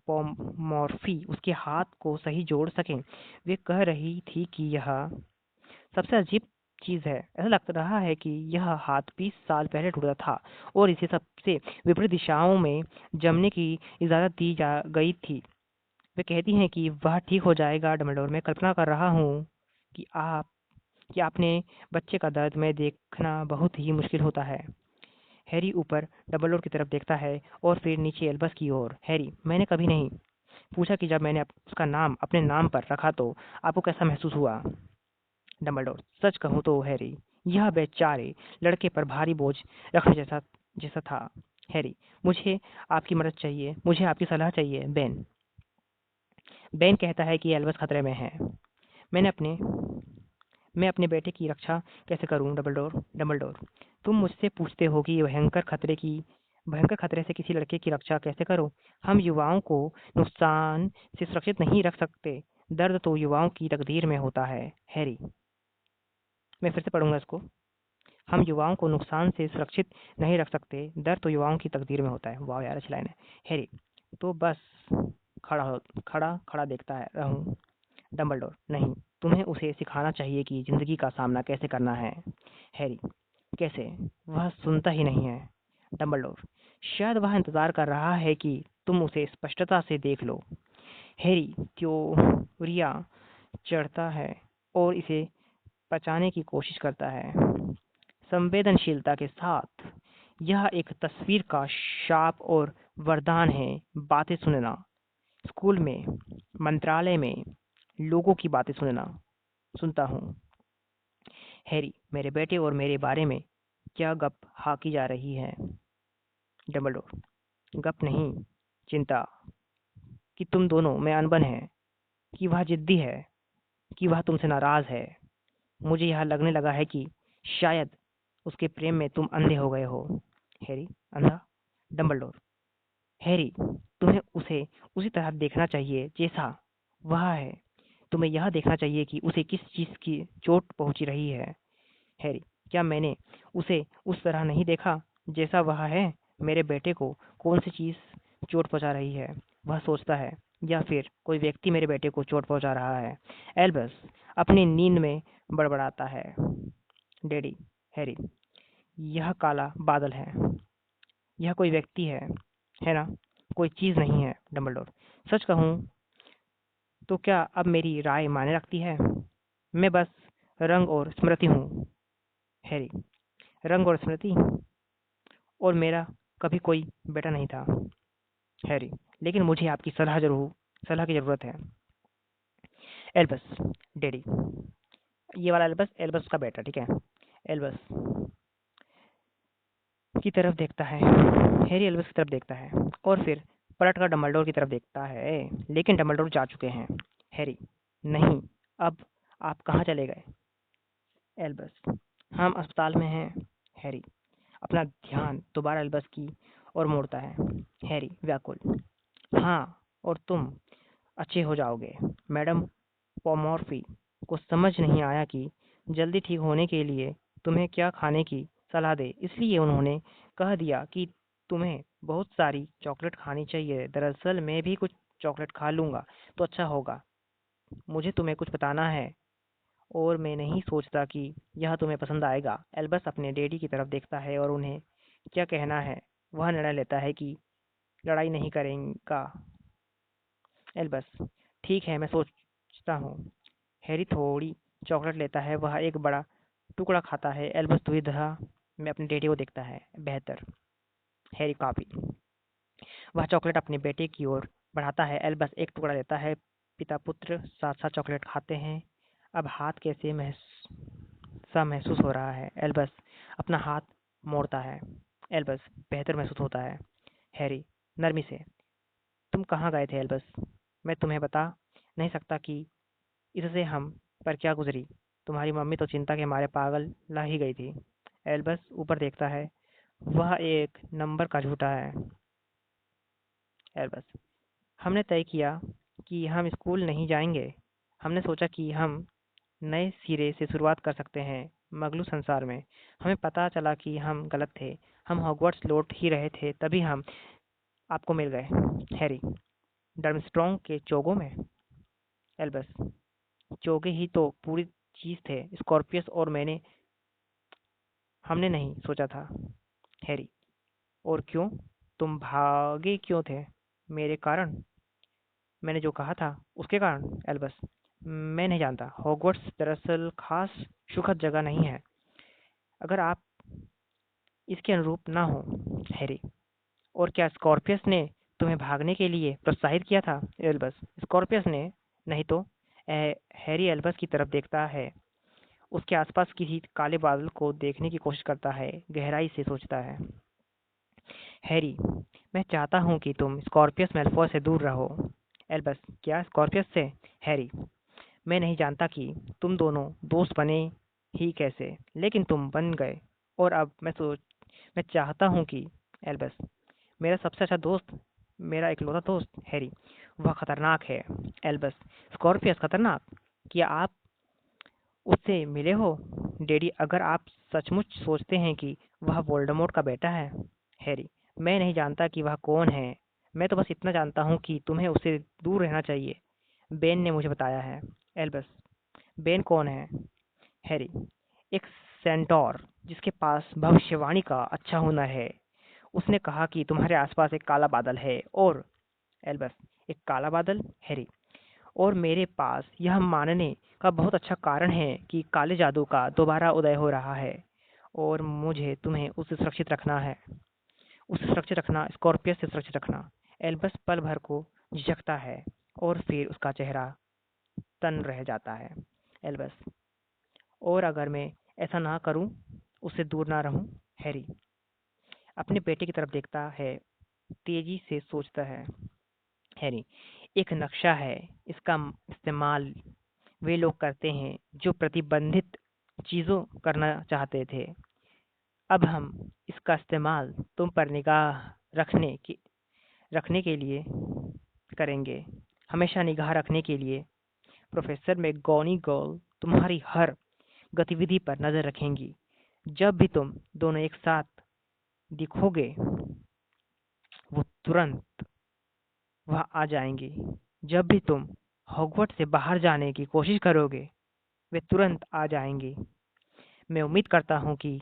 पोमॉर्फी उसके हाथ को सही जोड़ सकें। वे कह रही थी कि यह सबसे अजीब चीज है। ऐसा लग रहा है कि यह हाथ 20 साल पहले टूटा था और इसे सबसे विपरीत दिशाओं में जमने की इजाजत दी जा गई थी। वे कहती हैं कि वह ठीक हो जाएगा। डम्बलडोर, मैं कल्पना कर रहा हूँ कि आपने बच्चे का दर्द में देखना बहुत ही मुश्किल होता है। हैरी ऊपर डम्बलडोर की तरफ देखता है और फिर नीचे एल्बस की ओर। हैरी, मैंने कभी नहीं पूछा कि जब मैंने उसका नाम अपने नाम पर रखा तो आपको कैसा महसूस हुआ? डंबलडोर, सच कहूँ तो हैरी, यह बेचारे लड़के पर भारी बोझ रखने जैसा जैसा था। हैरी, मुझे आपकी मदद चाहिए, मुझे आपकी सलाह चाहिए। बेन बेन कहता है कि एल्बस खतरे में है। मैंने अपने मैं अपने बेटे की रक्षा कैसे करूं? डंबलडोर, तुम मुझसे पूछते हो कि भयंकर खतरे की भयंकर खतरे से किसी लड़के की रक्षा कैसे करूं? हम युवाओं को नुकसान से सुरक्षित नहीं रख सकते। दर्द तो युवाओं की तकदीर में होता है, हैरी। मैं फिर से पढ़ूंगा इसको। हम युवाओं को नुकसान से सुरक्षित नहीं रख सकते। दर्द तो युवाओं की तकदीर में होता है। वाह यार, अच्छी लाइन है। हैरी, तो बस खड़ा खड़ा देखता है रहूं? डंबलडोर, नहीं, तुम्हें उसे सिखाना चाहिए कि जिंदगी का सामना कैसे करना है। हैरी, कैसे? वह सुनता ही नहीं है। डंबलडोर, शायद वह इंतजार कर रहा है कि तुम उसे स्पष्टता से देख लो। हैरी थ्योरिया चढ़ता है और इसे पचाने की कोशिश करता है संवेदनशीलता के साथ। यह एक तस्वीर का शाप और वरदान है। बातें सुनना, स्कूल में, मंत्रालय में लोगों की बातें सुनता हूँ। हैरी, मेरे बेटे और मेरे बारे में क्या गप हाकी जा रही है? डंबलडोर, गप नहीं, चिंता, कि तुम दोनों में अनबन है, कि वह जिद्दी है, कि वह तुमसे नाराज है। मुझे यह लगने लगा है कि शायद उसके प्रेम में तुम अंधे हो गए हो। हैरी, अंधा? डंबलडोर, हैरी, तुम्हें उसे उसी तरह देखना चाहिए जैसा वह है। तुम्हें यह देखना चाहिए कि उसे किस चीज की चोट पहुंची रही है। हैरी, क्या मैंने उसे उस तरह नहीं देखा जैसा वह है? मेरे बेटे को कौन सी चीज चोट पहुंचा रही है? वह सोचता है, या फिर कोई व्यक्ति मेरे बेटे को चोट पहुंचा रहा है? एल्बस अपनी नींद में बड़बड़ाता है। डैडी, हैरी, यह काला बादल है। यह कोई व्यक्ति है ना? कोई चीज नहीं है। डंबलडोर, सच कहूं तो क्या अब मेरी राय मायने रखती है? मैं बस रंग और स्मृति हूँ। हैरी, रंग और स्मृति? और मेरा कभी कोई बेटा नहीं था। हैरी, लेकिन मुझे आपकी सलाह की जरूरत है। एल्बस, डैडी, ये वाला एल्बस, एल्बस का बेटा, ठीक है। एल्बस की तरफ देखता है। हैरी एल्बस की तरफ देखता है और फिर पलट कर डंबलडोर की तरफ देखता है, लेकिन डंबलडोर जा चुके हैं। हैरी, नहीं, अब आप कहाँ चले गए? एल्बस, हम अस्पताल में हैं। हैरी अपना ध्यान दोबारा एल्बस की ओर मोड़ता है। हैरी व्याकुल, हाँ, और तुम अच्छे हो जाओगे। मैडम पोमॉर्फी को समझ नहीं आया कि जल्दी ठीक होने के लिए तुम्हें क्या खाने की सलाह दे, इसलिए उन्होंने कह दिया कि तुम्हें बहुत सारी चॉकलेट खानी चाहिए। दरअसल मैं भी कुछ चॉकलेट खा लूंगा तो अच्छा होगा। मुझे तुम्हें कुछ बताना है और मैं नहीं सोचता कि यह तुम्हें पसंद आएगा। एल्बस अपने डैडी की तरफ देखता है और उन्हें क्या कहना है वह निर्णय लेता है कि लड़ाई नहीं करेगा। एल्बस, ठीक है, मैं सोचता हूँ। हैरी थोड़ी चॉकलेट लेता है। वह एक बड़ा टुकड़ा खाता है। एल्बस दुविधा में अपने डैडी को देखता है। बेहतर। हैरी काफी। वह चॉकलेट अपने बेटे की ओर बढ़ाता है। एल्बस एक टुकड़ा लेता है। पिता पुत्र साथ साथ चॉकलेट खाते हैं। अब हाथ कैसे सा महसूस हो रहा है? एल्बस अपना हाथ मोड़ता है। एल्बस, बेहतर महसूस होता है। हैरी नरमी से, तुम कहाँ गए थे एल्बस? मैं तुम्हें बता नहीं सकता कि इससे हम पर क्या गुजरी। तुम्हारी मम्मी तो चिंता के मारे पागल ला ही गई थी। एल्बस ऊपर देखता है। वह एक नंबर का झूठा है। एल्बस, हमने तय किया कि हम स्कूल नहीं जाएंगे। हमने सोचा कि हम नए सिरे से शुरुआत कर सकते हैं मगलू संसार में। हमें पता चला कि हम गलत थे। हम हॉगवर्ट्स लौट ही रहे थे तभी हम आपको मिल गए। हैरी, डर्मस्ट्रॉन्ग के चोगों में? एल्बस, चोगे ही तो पूरी चीज थे। स्कॉर्पियस और मैंने, हमने नहीं सोचा था। हैरी, और क्यों? तुम भागे क्यों थे? मेरे कारण? मैंने जो कहा था उसके कारण? एल्बस, मैं नहीं जानता। हॉगवर्ट्स दरअसल खास सुखद जगह नहीं है अगर आप इसके अनुरूप ना हो। हैरी, और क्या स्कॉर्पियस ने तुम्हें भागने के लिए प्रोत्साहित किया था? एल्बस, स्कॉर्पियस ने नहीं तो। हैरी एल्बस की तरफ देखता है। उसके आसपास किसी काले बादल को देखने की कोशिश करता है। गहराई से सोचता है। हैरी, मैं चाहता हूँ कि तुम स्कॉर्पियस मैलफॉय से दूर रहो। एल्बस, क्या स्कॉर्पियस से? हैरी, मैं नहीं जानता कि तुम दोनों दोस्त बने ही कैसे, लेकिन तुम बन गए और अब मैं चाहता हूँ कि। एल्बस, मेरा सबसे अच्छा दोस्त, मेरा इकलौता दोस्त हैरी, वह खतरनाक है। एल्बस, स्कॉर्पियस खतरनाक? क्या आप उससे मिले हो? डैडी, अगर आप सचमुच सोचते हैं कि वह वोल्डेमॉर्ट का बेटा है। हैरी, मैं नहीं जानता कि वह कौन है। मैं तो बस इतना जानता हूँ कि तुम्हें उससे दूर रहना चाहिए। बेन ने मुझे बताया है। एल्बस, बेन कौन है? हैरी, एक सेंटोर जिसके पास भविष्यवाणी का अच्छा हुनर है। उसने कहा कि तुम्हारे आसपास एक काला बादल है और एल्बस, एक काला बादल? हैरी, और मेरे पास यह मानने का बहुत अच्छा कारण है कि काले जादू का दोबारा उदय हो रहा है और मुझे तुम्हें उससे सुरक्षित रखना है। उससे सुरक्षित रखना, स्कॉर्पियस से सुरक्षित रखना। एल्बस पल भर को झिझकता है और फिर उसका चेहरा तन रह जाता है। एल्बस, और अगर मैं ऐसा ना करूं, उससे दूर ना रहूं? हैरी अपने बेटे की तरफ देखता है, तेजी से सोचता है। हैरी, एक नक्शा है। इसका इस्तेमाल वे लोग करते हैं जो प्रतिबंधित चीजों करना चाहते थे। अब हम इसका इस्तेमाल तुम पर निगाह रखने के लिए करेंगे। हमेशा निगाह रखने के लिए। प्रोफेसर मैगोनिगल तुम्हारी हर गतिविधि पर नजर रखेंगी। जब भी तुम दोनों एक साथ दिखोगे, वो तुरंत वह आ जाएंगी। जब भी तुम हॉगवर्ट्स से बाहर जाने की कोशिश करोगे, वे तुरंत आ जाएंगी। मैं उम्मीद करता हूँ कि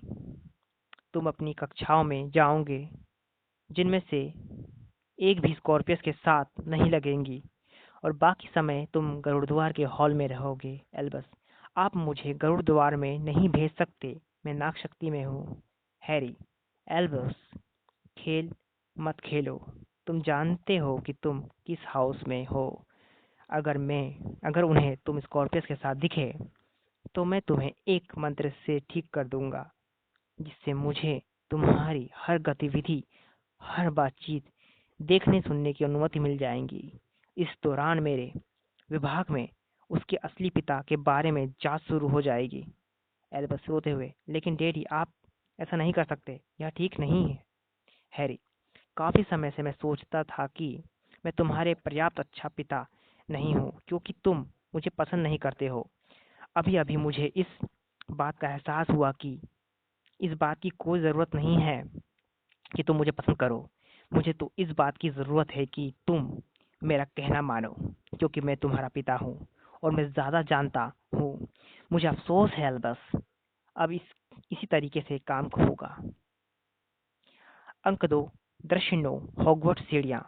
तुम अपनी कक्षाओं में जाओगे जिनमें से एक भी स्कॉर्पियस के साथ नहीं लगेंगी और बाकी समय तुम गरुड़द्वार के हॉल में रहोगे। एल्बस, आप मुझे गरुड़द्वार में नहीं भेज सकते, मैं नागशक्ति में हूँ। हैरी, एल्बस, खेल मत खेलो। तुम जानते हो कि तुम किस हाउस में हो। अगर उन्हें तुम स्कॉर्पियस के साथ दिखे, तो मैं तुम्हें एक मंत्र से ठीक कर दूंगा, जिससे मुझे तुम्हारी हर गतिविधि, हर बातचीत देखने सुनने की अनुमति मिल जाएगी। इस दौरान मेरे विभाग में उसके असली पिता के बारे में जांच शुरू हो जाएगी। एल्बस रोते हुए, लेकिन डैडी, आप ऐसा नहीं कर सकते, यह ठीक नहीं है। हैरी, काफी समय से मैं सोचता था कि मैं तुम्हारे पर्याप्त अच्छा पिता नहीं हूँ क्योंकि तुम मुझे पसंद नहीं करते हो। अभी अभी मुझे इस बात का एहसास हुआ कि इस बात की कोई जरूरत नहीं है कि तुम मुझे पसंद करो। मुझे तो इस बात की जरूरत है कि तुम मेरा कहना मानो, क्योंकि मैं तुम्हारा पिता हूँ और मैं ज्यादा जानता हूँ। मुझे अफसोस है एल्बस, अब इसी तरीके से काम होगा। अंक 2, दृश्य 9, हॉगवर्ट्स सीढ़ियाँ।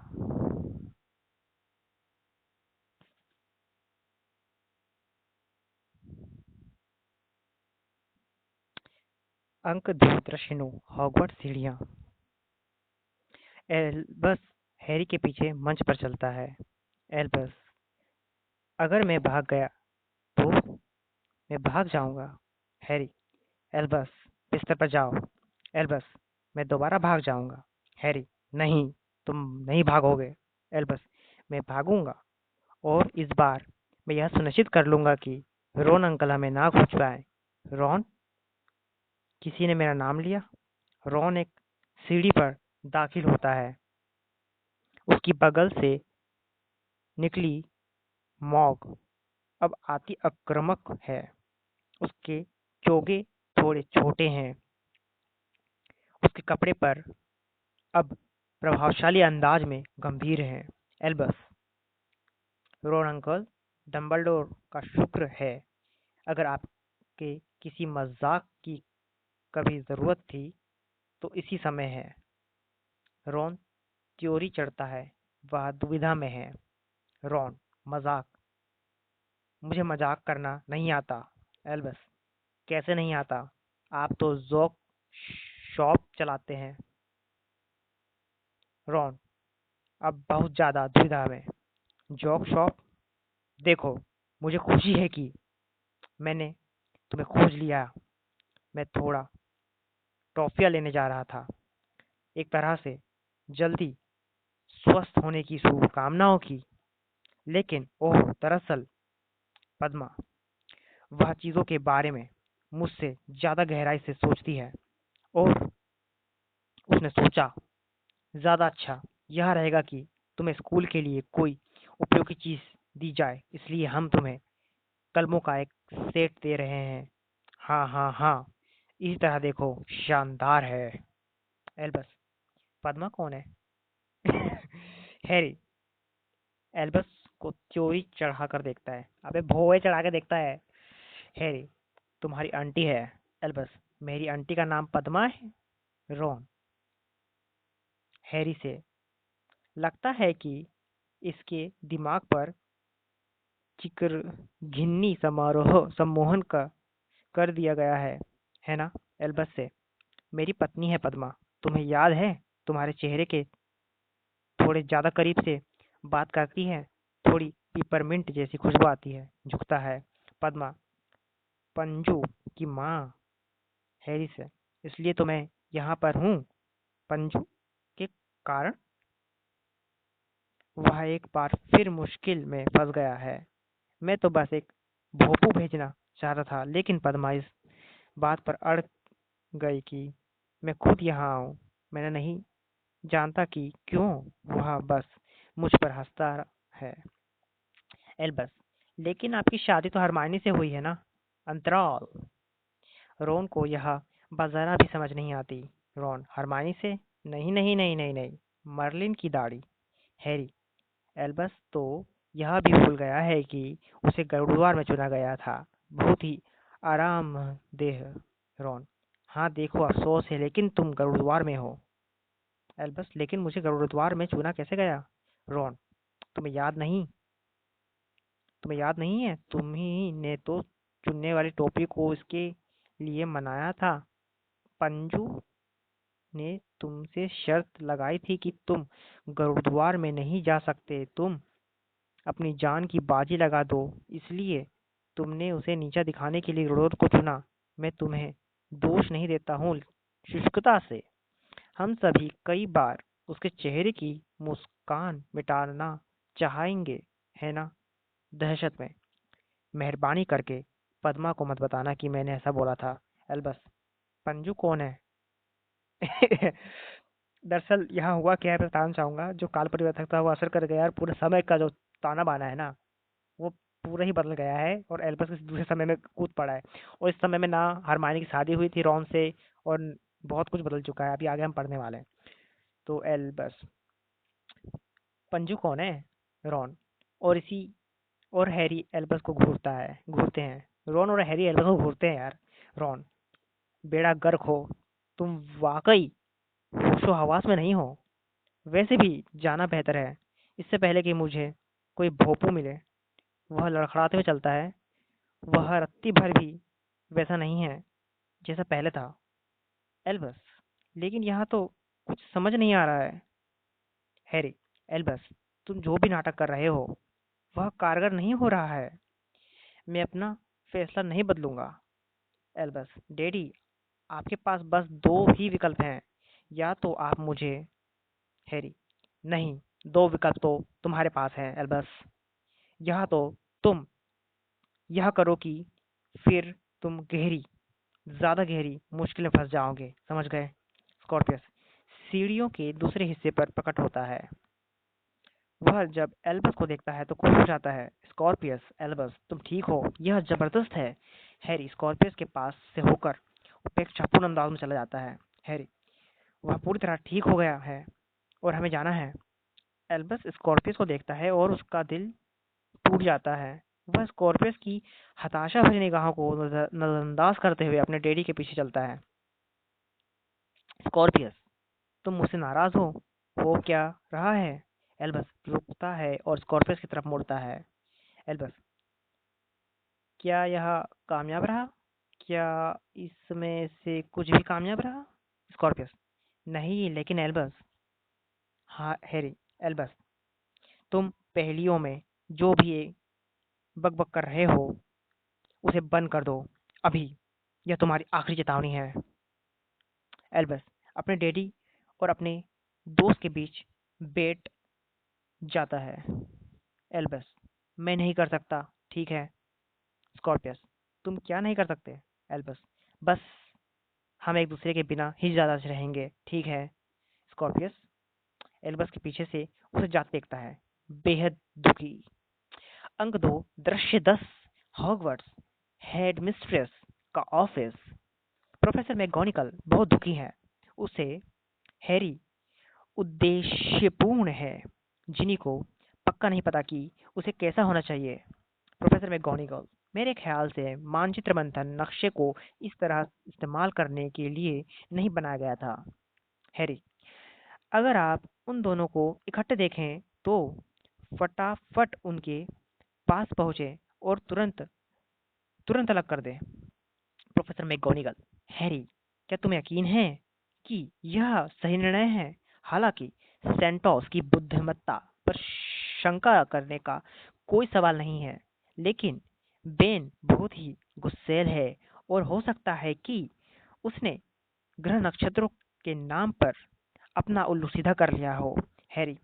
अंक 2, दृश्य 9, हॉगवर्ट्स सीढ़ियाँ। एल्बस हैरी के पीछे मंच पर चलता है। एल्बस, अगर मैं भाग गया तो? मैं भाग जाऊंगा। हैरी, एल्बस, बिस्तर पर जाओ। एल्बस, मैं दोबारा भाग जाऊंगा। हैरी, नहीं, तुम नहीं भागोगे। एल्बस, मैं भागूंगा और इस बार मैं यह सुनिश्चित कर लूंगा कि रोन अंकल हमें ना खोज पाए। रॉन, किसी ने मेरा नाम लिया। रॉन एक सीढ़ी पर दाखिल होता है। उसकी बगल से निकली मॉग अब अति आक्रामक है। उसके चोगे थोड़े छोटे हैं। उसके कपड़े पर अब प्रभावशाली अंदाज में गंभीर हैं। एल्बस, रोन अंकल, डंबलडोर का शुक्र है। अगर आपके किसी मजाक की कभी जरूरत थी तो इसी समय है। रॉन त्योरी चढ़ता है। वह दुविधा में है। रॉन, मजाक? मुझे मजाक करना नहीं आता। एल्बस, कैसे नहीं आता? आप तो जोक शॉप चलाते हैं। रॉन, अब बहुत ज्यादा दुविधा में। Joke shop? देखो, मुझे खुशी है कि मैंने तुम्हें खोज लिया। मैं थोड़ा टॉफियाँ लेने जा रहा था, एक तरह से जल्दी स्वस्थ होने की शुभकामनाओं की। लेकिन ओह, दरअसल पद्मा, वह चीजों के बारे में मुझसे ज्यादा गहराई से सोचती है। और उसने सोचा, ज़्यादा अच्छा यह रहेगा कि तुम्हें स्कूल के लिए कोई उपयोगी चीज़ दी जाए, इसलिए हम तुम्हें कलमों का एक सेट दे रहे हैं। हाँ, हाँ, हाँ, इसी तरह देखो, शानदार है। एल्बस, पद्मा कौन है? हैरी एल्बस को चोरी चढ़ा कर देखता है। अबे भौवे चढ़ा के देखता है। हैरी, तुम्हारी आंटी है। एल्बस, मेरी आंटी का नाम पद्मा है। रॉन, हैरी से लगता है कि इसके दिमाग पर चिकर घिन्नी समारोह सम्मोहन का कर दिया गया है ना? एल्बस से, मेरी पत्नी है पद्मा। तुम्हें याद है? तुम्हारे चेहरे के थोड़े ज्यादा करीब से बात करती है, थोड़ी पिपरमिंट जैसी खुशबू आती है। झुकता है। पद्मा, पंजू की माँ। हैरी से, इसलिए तो मैं यहाँ पर हूँ। पंजू के कारण? वह एक बार फिर मुश्किल में फंस गया है। मैं तो बस एक भोंपू भेजना चाहता था, लेकिन पद्मा इस बात पर अड़ गई कि मैं खुद यहाँ आऊँ। मैंने नहीं जानता कि क्यों। वह बस मुझ पर हंसता है। एल्बस, लेकिन आपकी शादी तो हरमायनी से हुई है ना? अंतराल, रोन को यह बाज़ारा भी समझ नहीं आती। रोन, हरमायनी से? नहीं, नहीं, नहीं, नहीं, नहीं, मर्लिन की दाढ़ी। हैरी, एल्बस तो यह भी भूल गया है कि उसे गरुड़वार में चुना गया था। बहुत ही आरामदेह। रोन, हाँ देखो, अफसोस है, लेकिन तुम गरुड़वार में हो। एल्बस, लेकिन मुझे गरुड़द्वार में चुना कैसे गया? रोन, तुम्हें याद नहीं? तुम्हें याद नहीं है? तुम ही ने तो चुनने वाली टोपी को इसके लिए मनाया था। पंजू ने तुमसे शर्त लगाई थी कि तुम गरुड़द्वार में नहीं जा सकते। तुम अपनी जान की बाजी लगा दो, इसलिए तुमने उसे नीचा दिखाने के लिए गरुड़ को चुना। मैं तुम्हें दोष नहीं देता हूँ। शुष्कता से, हम सभी कई बार उसके चेहरे की मुस्कान मिटाना चाहेंगे, है ना? दहशत में, मेहरबानी करके पद्मा को मत बताना कि मैंने ऐसा बोला था। एल्बस, पंजू कौन है? दरअसल यहाँ हुआ क्या है, बताना चाहूंगा। जो काल परिवर्तक था वो असर कर गया और पूरे समय का जो ताना बाना है ना, वो पूरा ही बदल गया है और एल्बस किसी दूसरे समय में कूद पड़ा है। और इस समय में ना हरमाइनी की शादी हुई थी रॉन से, और बहुत कुछ बदल चुका है। अभी आगे हम पढ़ने वाले हैं। तो एल्बस, पंजू कौन है? रॉन और इसी और हैरी एल्बस को घूरते हैं। रॉन और हैरी एल्बस को घूरते हैं यार। रॉन, बेड़ा गर्क हो, तुम वाकई होशो हवास में नहीं हो। वैसे भी जाना बेहतर है, इससे पहले कि मुझे कोई भोंपू मिले। वह लड़खड़ाते हुए चलता है। वह रत्ती भर भी वैसा नहीं है जैसा पहले था। एल्बस, लेकिन यहाँ तो कुछ समझ नहीं आ रहा है। हैरी, एल्बस, तुम जो भी नाटक कर रहे हो वह कारगर नहीं हो रहा है। मैं अपना फैसला नहीं बदलूंगा। एल्बस, डैडी, आपके पास बस दो ही विकल्प हैं। या तो आप मुझे। हैरी, नहीं, दो विकल्प तो तुम्हारे पास हैं एल्बस। यह तो तुम यह करो कि फिर तुम गहरी, ज्यादा गहरी मुश्किल में फंस जाओगे, समझ गए? स्कॉर्पियस सीढ़ियों के दूसरे हिस्से पर प्रकट होता है। वह जब एल्बस को देखता है तो खुश हो जाता है। स्कॉर्पियस, एल्बस, तुम ठीक हो? यह जबरदस्त है। हैरी स्कॉर्पियस के पास से होकर उपेक्षापूर्ण अंदाज में चला जाता है। हैरी, वह पूरी तरह ठीक हो गया है और हमें जाना है। एल्बस स्कॉर्पियस को देखता है और उसका दिल टूट जाता है। वह स्कॉर्पियस की हताशा भरी निगाहों को नजरअंदाज करते हुए अपने डैडी के पीछे चलता है। स्कॉर्पियस, तुम मुझसे नाराज हो क्या रहा है? एल्बस रुकता है और स्कॉर्पियस की तरफ मुड़ता है। एल्बस, क्या यह कामयाब रहा? क्या इसमें से कुछ भी कामयाब रहा? स्कॉर्पियस, नहीं, लेकिन एल्बस। हाँ हैरी, एल्बस, तुम पहेलियों में जो भी बक कर रहे हो उसे बंद कर दो अभी। यह तुम्हारी आखिरी चेतावनी है। एल्बस अपने डैडी और अपने दोस्त के बीच बैठ जाता है। एल्बस, मैं नहीं कर सकता, ठीक है? स्कॉर्पियस, तुम क्या नहीं कर सकते? एल्बस, बस हम एक दूसरे के बिना ही ज़्यादा रहेंगे, ठीक है? स्कॉर्पियस, एल्बस के पीछे से उसे जाते देखता है, बेहद दुखी। अंक 2 दृश्य 10 हॉगवर्ट्स हेड मिस्ट्रेस का ऑफिस। प्रोफेसर मैगोनिकल बहुत दुखी है। उसे हैरी उद्देश्यपूर्ण है। जिनी को पक्का नहीं पता कि उसे कैसा होना चाहिए। प्रोफेसर मैगोनिगल, मेरे ख्याल से मानचित्र मंथन नक्शे को इस तरह इस्तेमाल करने के लिए नहीं बनाया गया था। हैरी, अगर आप उन दोनों को इकट्ठे देखें तो फटाफट उनके पास पहुंचे और तुरंत तुरंत अलग कर दें। प्रोफेसर मैगोनिगल, हैरी, क्या तुम्हें यकीन है कि यह सही निर्णय है? हालांकि सेंटोस की बुद्धिमत्ता पर शंका करने का कोई सवाल नहीं है, लेकिन बेन बहुत ही गुस्सैल है और हो सकता है कि उसने ग्रह नक्षत्रों के नाम पर अपना उल्लू सीधा कर लिया हो। हैरी,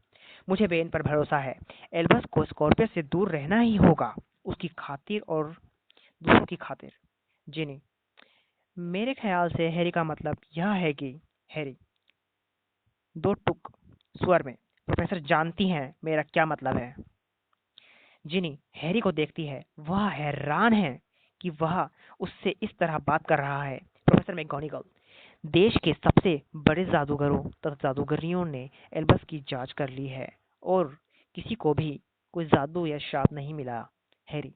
मुझे बेन पर भरोसा है। एल्बस को स्कॉर्पियस से दूर रहना ही होगा, उसकी खातिर और दूसरों की खातिर। जिनी, मेरे ख्याल से हैरी का मतलब यह है कि हैरी, दो टुक स्वर में, प्रोफेसर जानती हैं मेरा क्या मतलब है। जिनी हैरी को देखती है, वह हैरान है कि वह उससे इस तरह बात कर रहा है। प्रोफेसर मैगोनिगल, देश के सबसे बड़े जादूगरों तथा जादूगरियों ने एल्बस की जांच कर ली है और किसी को भी कोई जादू या श्राप नहीं मिला। हैरी,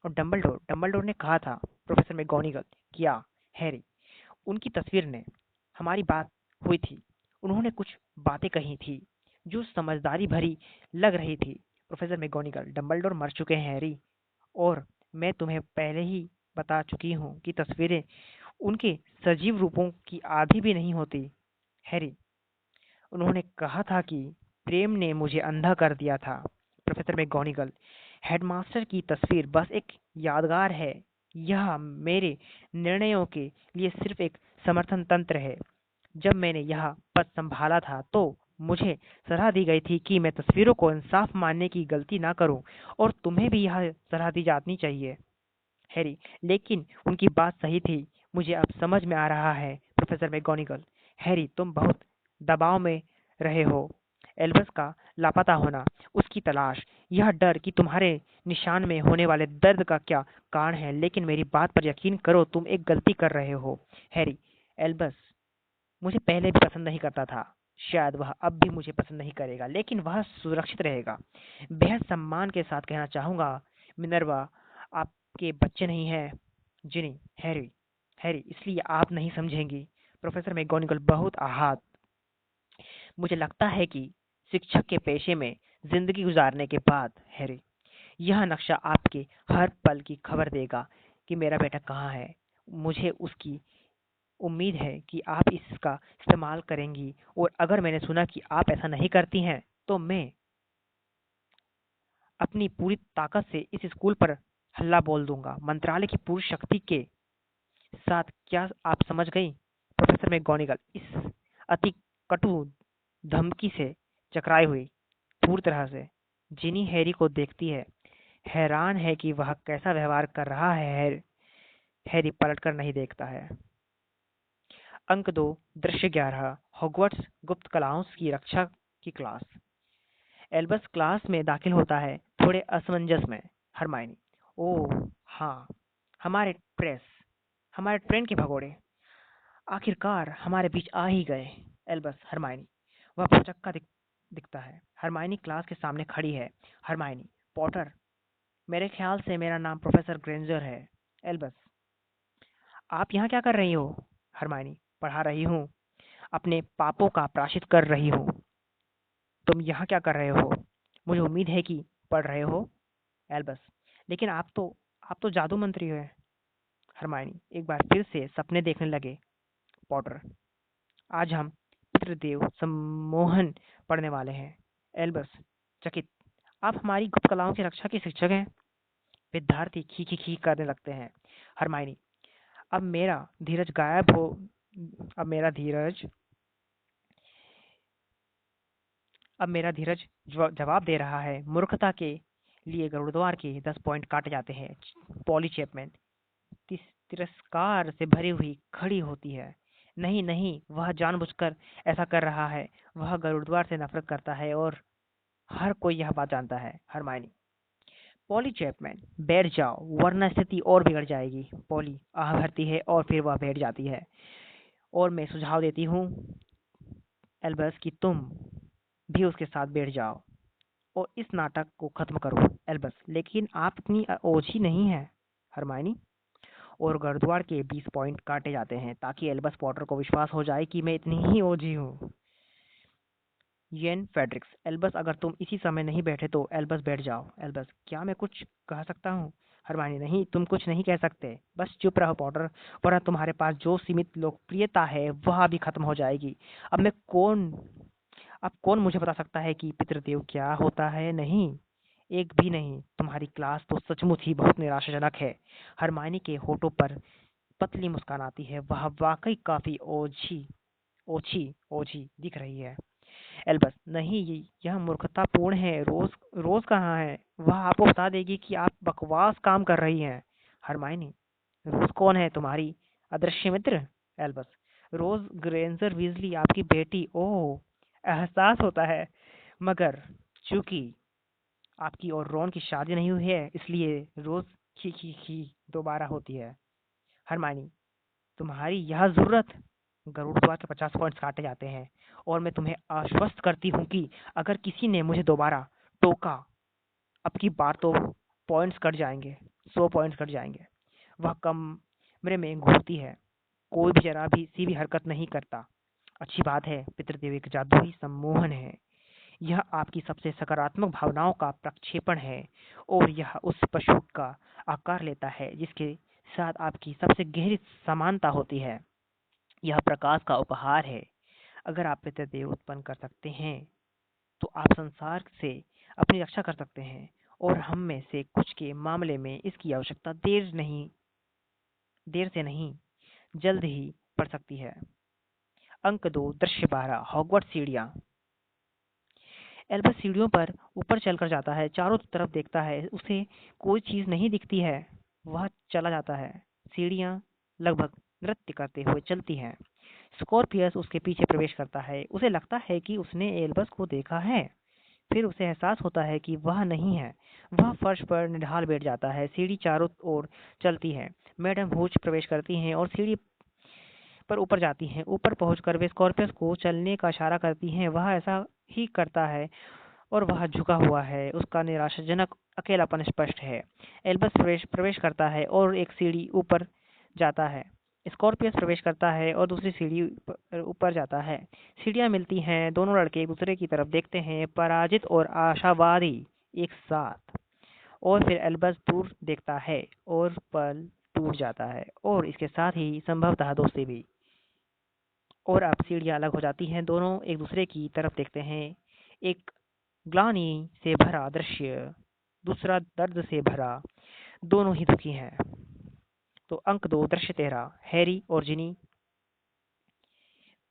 और डंबलडोर ने कहा था। प्रोफेसर मैगोनिगल, क्या? हैरी, उनकी तस्वीर ने हमारी बात हुई थी। उन्होंने कुछ बातें कही थी जो समझदारी भरी लग रही थी। प्रोफेसर मैगोनिगल, डंबलडोर मर चुके हैं हैरी, और मैं तुम्हें पहले ही बता चुकी हूँ कि तस्वीरें उनके सजीव रूपों की आधी भी नहीं होती। हैरी, उन्होंने कहा था कि प्रेम ने मुझे अंधा कर दिया था। प्रोफेसर मैगोनिगल, हेडमास्टर की तस्वीर बस एक यादगार है। यह मेरे निर्णयों के लिए सिर्फ एक समर्थन तंत्र है। जब मैंने यह पद संभाला था तो मुझे सलाह दी गई थी कि मैं तस्वीरों को इंसाफ मानने की गलती ना करूं, और तुम्हें भी यह सलाह दी जानी चाहिए। हैरी, लेकिन उनकी बात सही थी। मुझे अब समझ में आ रहा है। प्रोफेसर मैगोनिगल, हैरी, तुम बहुत दबाव में रहे हो। एल्बस का लापता होना, उसकी तलाश, यह डर कि तुम्हारे निशान में होने वाले दर्द का क्या कारण है, लेकिन मेरी बात पर यकीन करो, तुम एक गलती कर रहे हो। हैरी, एल्बस मुझे पहले भी पसंद नहीं करता था। शायद वह अब भी मुझे पसंद नहीं करेगा, लेकिन वह सुरक्षित रहेगा। बेहद सम्मान के साथ कहना चाहूंगा, मिनर्वा आपके बच्चे नहीं है। जिनी, हैरी, हैरी, इसलिए आप नहीं समझेंगी। प्रोफेसर मैगोनिगल, बहुत आहत। मुझे लगता है कि शिक्षक के पेशे में जिंदगी गुजारने के बाद, हैरी, यह नक्शा आपके हर पल की खबर देगा कि मेरा बेटा कहाँ है। मुझे उसकी उम्मीद है कि आप इसका इस्तेमाल करेंगी, और अगर मैंने सुना कि आप ऐसा नहीं करती हैं, तो मैं अपनी पूरी ताकत से इस स्कूल पर हल्ला बोल दूंगा, मंत्रालय की पूरी शक्ति के साथ। क्या आप समझ गई? प्रोफेसर मैगोनिगल इस अति कटु धमकी से चकराई हुई पूरी तरह से। जिनी हैरी को देखती है, हैरान है कि वह कैसा व्यवहार कर रहा है। हैरी पलटकर नहीं देखता है। अंक 2 दृश्य 11 हॉगवर्ट्स गुप्त कलाओं की रक्षा की क्लास। एल्बस क्लास में दाखिल होता है, थोड़े असमंजस में। हरमाइनी, ओह हाँ, हमारे प्रेस हमारे ट्रेन के भगोड़े आखिरकार हमारे बीच आ ही गए। एल्बस, हरमाइनी, वह भौचक्का दिखता है। हरमाइनी क्लास के सामने खड़ी है। हरमाइनी, पॉटर, मेरे ख्याल से मेरा नाम प्रोफेसर ग्रेंजर है। एल्बस, आप यहाँ क्या कर रही हो? हरमाइनी, पढ़ा रही हूँ, अपने पापों का प्रायश्चित कर रही हूँ। तुम यहाँ क्या कर रहे हो? मुझे उम्मीद है कि पढ़ रहे हो। एल्बस, लेकिन आप तो जादू मंत्री हो। हरमाइनी, एक बार फिर से सपने देखने लगे। पॉटर, आज हम पितृदेव सम्मोहन पढ़ने वाले हैं। एल्बस, चकित, आप हमारी गुप्त कलाओं की रक्षा के शिक्षक हैं। विद्यार्थी खी खी खी करने लगते हैं। हरमाइनी, अब मेरा धीरज गायब हो अब मेरा धीरज अब मेरा धीरज जवाब दे रहा है। मूर्खता के लिए गुरुद्वार के 10 पॉइंट काटे जाते हैं। पॉली चैपमैन तिरस्कार से भरी हुई खड़ी होती है। नहीं नहीं, वह जानबूझकर ऐसा कर रहा है। वह गुरुद्वार से नफरत करता है और हर कोई यह बात जानता है। हरमाइनी। पॉली चैपमैन, बैठ जाओ वरना स्थिति और बिगड़ जाएगी। पॉली आह भरती है और फिर वह बैठ जाती है। और मैं सुझाव देती हूँ एल्बस कि तुम भी उसके साथ बैठ जाओ और इस नाटक को खत्म करो। एल्बस, लेकिन आप इतनी ओछी नहीं है। हरमाइनी। और गुरुद्वार के 20 पॉइंट काटे जाते हैं ताकि एल्बस पॉटर को विश्वास हो जाए कि मैं इतनी ही ओझी हूँ। येन फेड्रिक्स, एल्बस अगर तुम इसी समय नहीं बैठे तो एल्बस बैठ जाओ। एल्बस, क्या मैं कुछ कह सकता हूँ? हरमानी, नहीं, तुम कुछ नहीं कह सकते, बस चुप रहो पॉटर, वरना तुम्हारे पास जो सीमित लोकप्रियता है वह भी खत्म हो जाएगी। अब मैं कौन अब कौन मुझे बता सकता है कि पितृदेव क्या होता है? नहीं, एक भी नहीं। तुम्हारी क्लास तो सचमुच ही बहुत निराशाजनक है। हरमानी के होठों पर पतली मुस्कान आती है। वह वाकई काफी ओछी ओछी ओझी दिख रही है। एल्बस, नहीं, यह मूर्खतापूर्ण है। रोज रोज कहाँ है? वह आपको बता देगी कि आप बकवास काम कर रही हैं। हरमाइनी, रोज कौन है? तुम्हारी अदृश्य मित्र? एल्बस, रोज ग्रेंजर वीजली, आपकी बेटी। ओह, एहसास होता है, मगर चूंकि आपकी और रॉन की शादी नहीं हुई है इसलिए रोज खी दोबारा होती है। हरमाइनी, तुम्हारी यह जरूरत? गरुड़ के 50 पॉइंट्स काटे जाते हैं और मैं तुम्हें आश्वस्त करती हूँ कि अगर किसी ने मुझे दोबारा टोका, अब की बार तो पॉइंट्स कट जाएंगे, 100 पॉइंट्स कट जाएंगे। वह कमरे में घूरती है। कोई भी जरा भी सी भी हरकत नहीं करता। अच्छी बात है, पितृदेव एक जादुई सम्मोहन है। यह आपकी सबसे सकारात्मक भावनाओं का प्रक्षेपण है और यह उस पशु का आकार लेता है जिसके साथ आपकी सबसे गहरी समानता होती है। यह प्रकाश का उपहार है। अगर आप पितृदेव उत्पन्न कर सकते हैं तो आप संसार से अपनी रक्षा कर सकते हैं और हम में से कुछ के मामले में इसकी आवश्यकता देर से नहीं, जल्द ही पड़ सकती है। अंक 2, दृश्य 12, हॉगवर्ट्स सीढ़ियाँ। एल्बस सीढ़ियों पर ऊपर चलकर जाता है, चारों तरफ देखता है, उसे कोई चीज नहीं दिखती है। वह चला जाता है। सीढ़ियाँ लगभग नृत्य करते हुए चलती हैं। स्कॉर्पियस उसके पीछे प्रवेश करता है। उसे लगता है कि उसने एल्बस को देखा है। फिर उसे एहसास होता है कि वह नहीं है। वह फर्श पर निढाल बैठ जाता है। सीढ़ी चारों ओर चलती है। मैडम हूच प्रवेश करती हैं और सीढ़ी पर ऊपर जाती हैं। ऊपर पहुंचकर वे स्कॉर्पियस को चलने का इशारा करती हैं। वह ऐसा ही करता है और वह झुका हुआ है। उसका निराशाजनक अकेलापन स्पष्ट है। एल्बस प्रवेश करता है और एक सीढ़ी ऊपर जाता है। स्कॉर्पियस प्रवेश करता है और दूसरी सीढ़ी ऊपर जाता है। सीढ़ियां मिलती हैं। दोनों लड़के एक दूसरे की तरफ देखते हैं, पराजित और आशावादी एक साथ। और फिर एल्बस दूर देखता है और पल टूट जाता है और इसके साथ ही संभवतः दोस्ती भी। और अब सीढ़ियां अलग हो जाती हैं। दोनों एक दूसरे की तरफ देखते हैं। एक ग्लानि से भरा दृश्य, दूसरा दर्द से भरा। दोनों ही दुखी हैं। तो अंक 2, दृश्य 13, हैरी और जिनी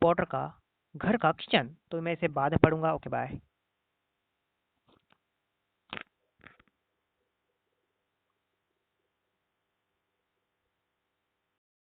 पॉटर का घर का किचन। तो मैं इसे बाद में पढ़ूंगा। Okay bye.